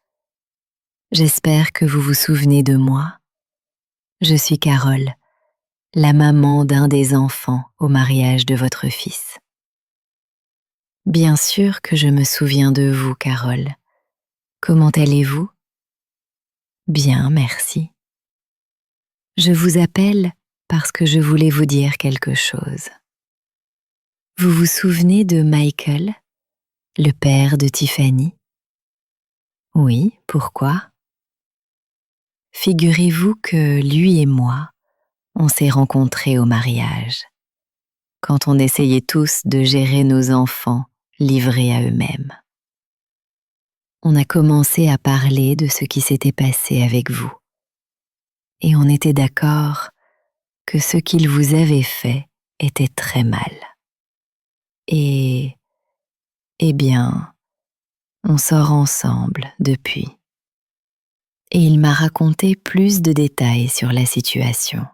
j'espère que vous vous souvenez de moi. Je suis Carole, la maman d'un des enfants au mariage de votre fils. Bien sûr que je me souviens de vous, Carole. Comment allez-vous? Bien, merci. Je vous appelle parce que je voulais vous dire quelque chose. Vous vous souvenez de Michael, le père de Tiffany? Oui, pourquoi? Figurez-vous que lui et moi, on s'est rencontrés au mariage, quand on essayait tous de gérer nos enfants livrés à eux-mêmes. On a commencé à parler de ce qui s'était passé avec vous, et on était d'accord que ce qu'il vous avait fait était très mal. Et, eh bien, on sort ensemble depuis. Et il m'a raconté plus de détails sur la situation.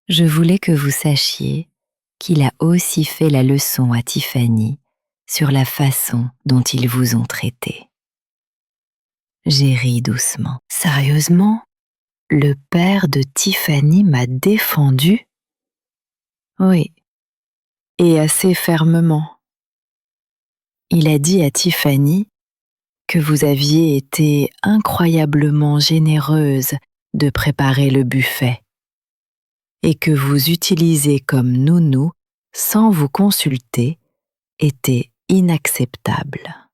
Je voulais que vous sachiez qu'il a aussi fait la leçon à Tiffany sur la façon dont ils vous ont traité. J'ai ri doucement. Sérieusement, le père de Tiffany m'a défendu? Oui, et assez fermement. Il a dit à Tiffany que vous aviez été incroyablement généreuse de préparer le buffet et que vous utiliser comme nounou sans vous consulter était inacceptable.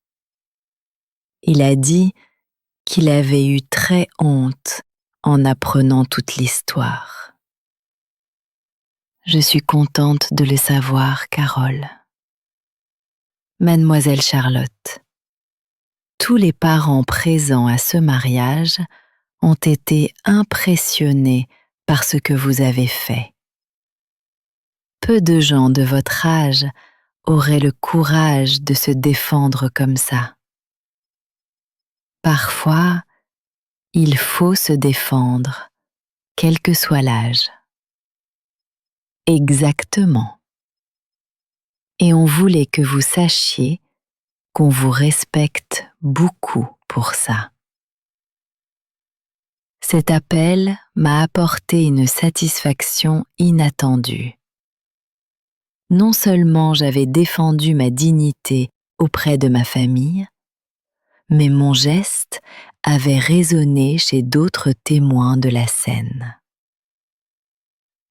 Il a dit qu'il avait eu très honte en apprenant toute l'histoire. Je suis contente de le savoir, Carole. Mademoiselle Charlotte, tous les parents présents à ce mariage ont été impressionnés par ce que vous avez fait. Peu de gens de votre âge auraient le courage de se défendre comme ça. Parfois, il faut se défendre, quel que soit l'âge. Exactement. Et on voulait que vous sachiez qu'on vous respecte beaucoup pour ça. Cet appel m'a apporté une satisfaction inattendue. Non seulement j'avais défendu ma dignité auprès de ma famille, mais mon geste avait résonné chez d'autres témoins de la scène.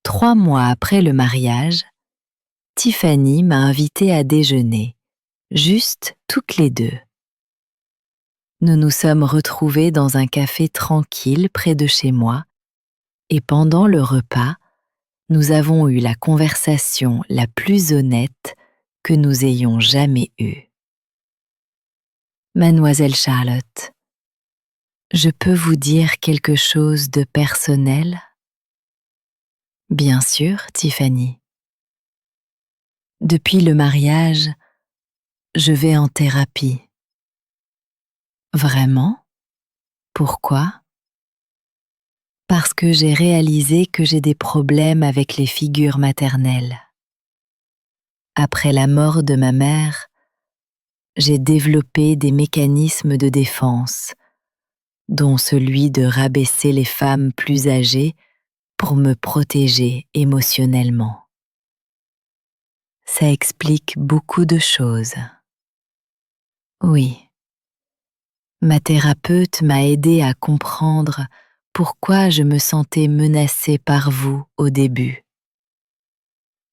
3 mois après le mariage, Tiffany m'a invitée à déjeuner, juste toutes les deux. Nous nous sommes retrouvés dans un café tranquille près de chez moi et pendant le repas, nous avons eu la conversation la plus honnête que nous ayons jamais eue. Mademoiselle Charlotte, je peux vous dire quelque chose de personnel? Bien sûr, Tiffany. Depuis le mariage, je vais en thérapie. Vraiment? Pourquoi? Parce que j'ai réalisé que j'ai des problèmes avec les figures maternelles. Après la mort de ma mère, j'ai développé des mécanismes de défense, dont celui de rabaisser les femmes plus âgées pour me protéger émotionnellement. Ça explique beaucoup de choses. Oui. Ma thérapeute m'a aidé à comprendre pourquoi je me sentais menacée par vous au début.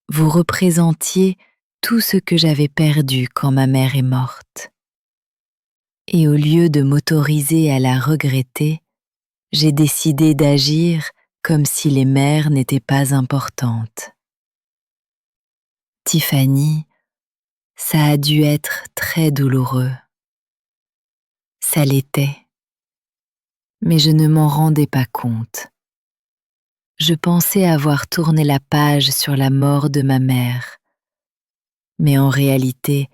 Vous représentiez tout ce que j'avais perdu quand ma mère est morte. Et au lieu de m'autoriser à la regretter, j'ai décidé d'agir comme si les mères n'étaient pas importantes. Tiffany, ça a dû être très douloureux. Ça l'était. Mais je ne m'en rendais pas compte. Je pensais avoir tourné la page sur la mort de ma mère. Mais en réalité,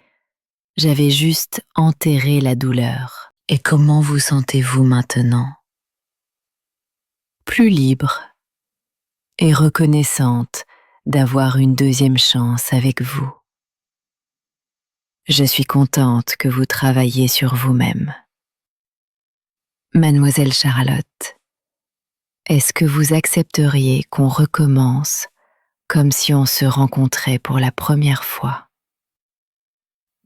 j'avais juste enterré la douleur. Et comment vous sentez-vous maintenant? Plus libre et reconnaissante d'avoir une deuxième chance avec vous. Je suis contente que vous travailliez sur vous-même. Mademoiselle Charlotte, est-ce que vous accepteriez qu'on recommence comme si on se rencontrait pour la première fois?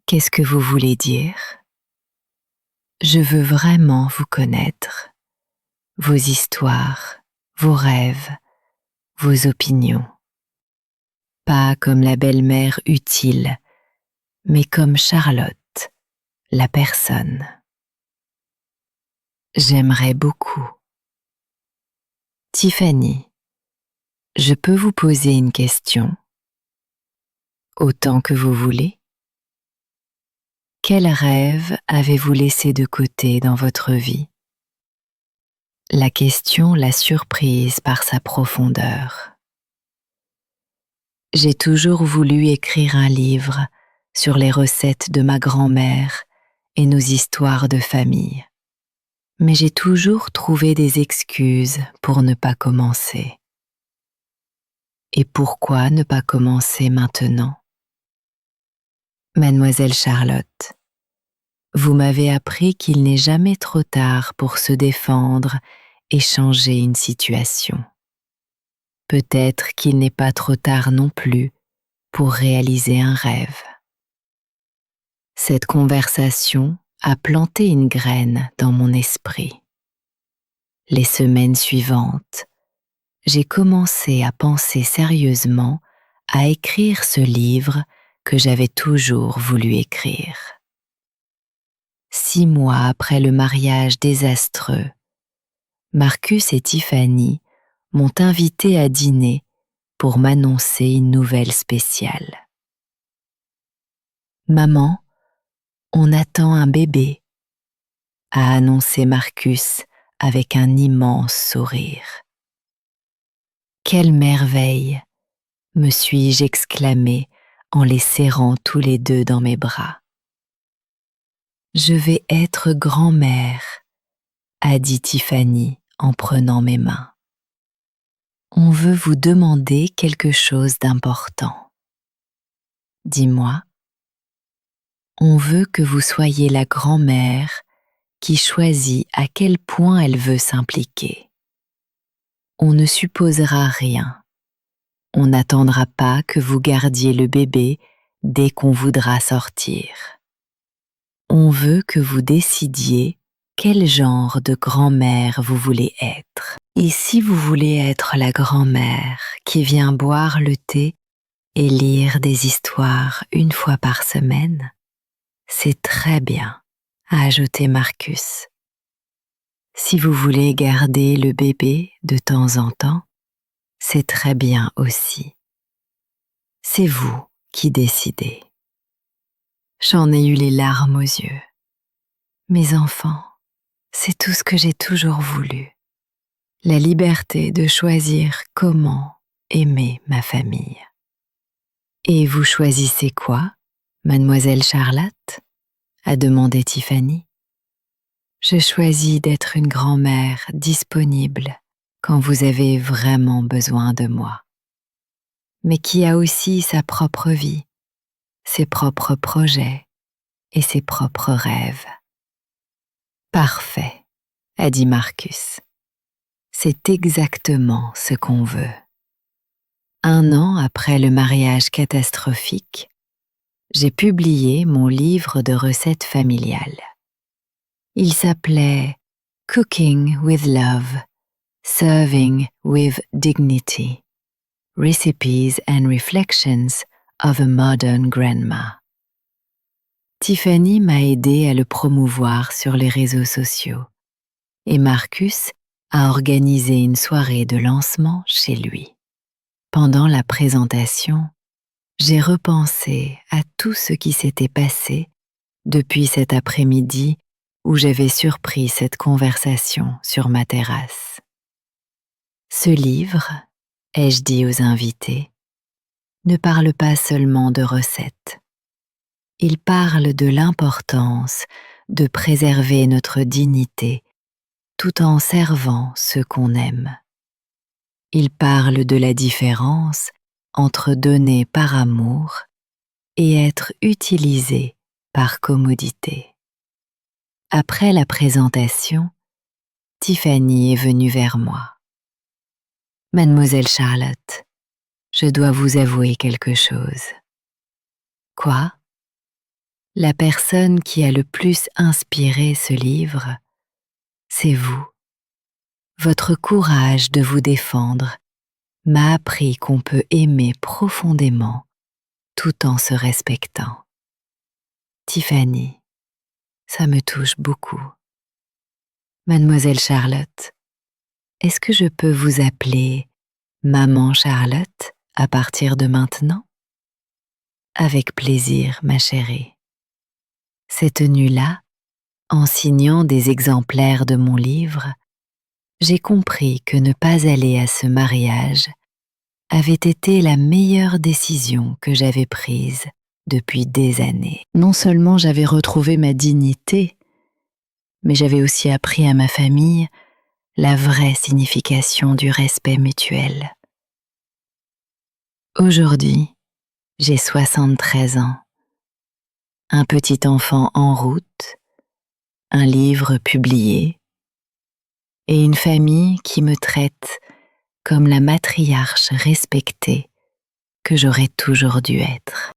Qu'est-ce que vous voulez dire? Je veux vraiment vous connaître, vos histoires, vos rêves, vos opinions. Pas comme la belle-mère utile, mais comme Charlotte, la personne. J'aimerais beaucoup. Tiffany, je peux vous poser une question? Autant que vous voulez. Quel rêve avez-vous laissé de côté dans votre vie? La question l'a surprise par sa profondeur. J'ai toujours voulu écrire un livre sur les recettes de ma grand-mère et nos histoires de famille. Mais j'ai toujours trouvé des excuses pour ne pas commencer. Et pourquoi ne pas commencer maintenant? Mademoiselle Charlotte, vous m'avez appris qu'il n'est jamais trop tard pour se défendre et changer une situation. Peut-être qu'il n'est pas trop tard non plus pour réaliser un rêve. Cette conversation a planté une graine dans mon esprit. Les semaines suivantes, j'ai commencé à penser sérieusement à écrire ce livre que j'avais toujours voulu écrire. 6 mois après le mariage désastreux, Marcus et Tiffany m'ont invité à dîner pour m'annoncer une nouvelle spéciale. Maman, on attend un bébé, a annoncé Marcus avec un immense sourire. Quelle merveille, me suis-je exclamé en les serrant tous les deux dans mes bras. Je vais être grand-mère, a dit Tiffany en prenant mes mains. On veut vous demander quelque chose d'important. Dis-moi, on veut que vous soyez la grand-mère qui choisit à quel point elle veut s'impliquer. On ne supposera rien. On n'attendra pas que vous gardiez le bébé dès qu'on voudra sortir. On veut que vous décidiez quel genre de grand-mère vous voulez être. Et si vous voulez être la grand-mère qui vient boire le thé et lire des histoires une fois par semaine, c'est très bien, a ajouté Marcus. Si vous voulez garder le bébé de temps en temps, c'est très bien aussi. C'est vous qui décidez. J'en ai eu les larmes aux yeux. Mes enfants, c'est tout ce que j'ai toujours voulu. La liberté de choisir comment aimer ma famille. Et vous choisissez quoi, mademoiselle Charlotte ? A demandé Tiffany. Je choisis d'être une grand-mère disponible quand vous avez vraiment besoin de moi, mais qui a aussi sa propre vie, ses propres projets et ses propres rêves. Parfait, a dit Marcus. C'est exactement ce qu'on veut. 1 an après le mariage catastrophique, j'ai publié mon livre de recettes familiales. Il s'appelait Cooking with Love, Serving with Dignity, Recipes and Reflections of a Modern Grandma. Tiffany m'a aidé à le promouvoir sur les réseaux sociaux et Marcus a organisé une soirée de lancement chez lui. Pendant la présentation, j'ai repensé à tout ce qui s'était passé depuis cet après-midi où j'avais surpris cette conversation sur ma terrasse. Ce livre, ai-je dit aux invités, ne parle pas seulement de recettes. Il parle de l'importance de préserver notre dignité tout en servant ceux qu'on aime. Il parle de la différence entre donner par amour et être utilisé par commodité. Après la présentation, Tiffany est venue vers moi. « Mademoiselle Charlotte, je dois vous avouer quelque chose. » « Quoi ? » « La personne qui a le plus inspiré ce livre, c'est vous. Votre courage de vous défendre m'a appris qu'on peut aimer profondément tout en se respectant. Tiffany, ça me touche beaucoup. Mademoiselle Charlotte, est-ce que je peux vous appeler Maman Charlotte à partir de maintenant ? Avec plaisir, ma chérie. Cette nuit-là, en signant des exemplaires de mon livre, j'ai compris que ne pas aller à ce mariage avait été la meilleure décision que j'avais prise depuis des années. Non seulement j'avais retrouvé ma dignité, mais j'avais aussi appris à ma famille la vraie signification du respect mutuel. Aujourd'hui, j'ai 73 ans, un petit enfant en route, un livre publié et une famille qui me traite comme la matriarche respectée que j'aurais toujours dû être.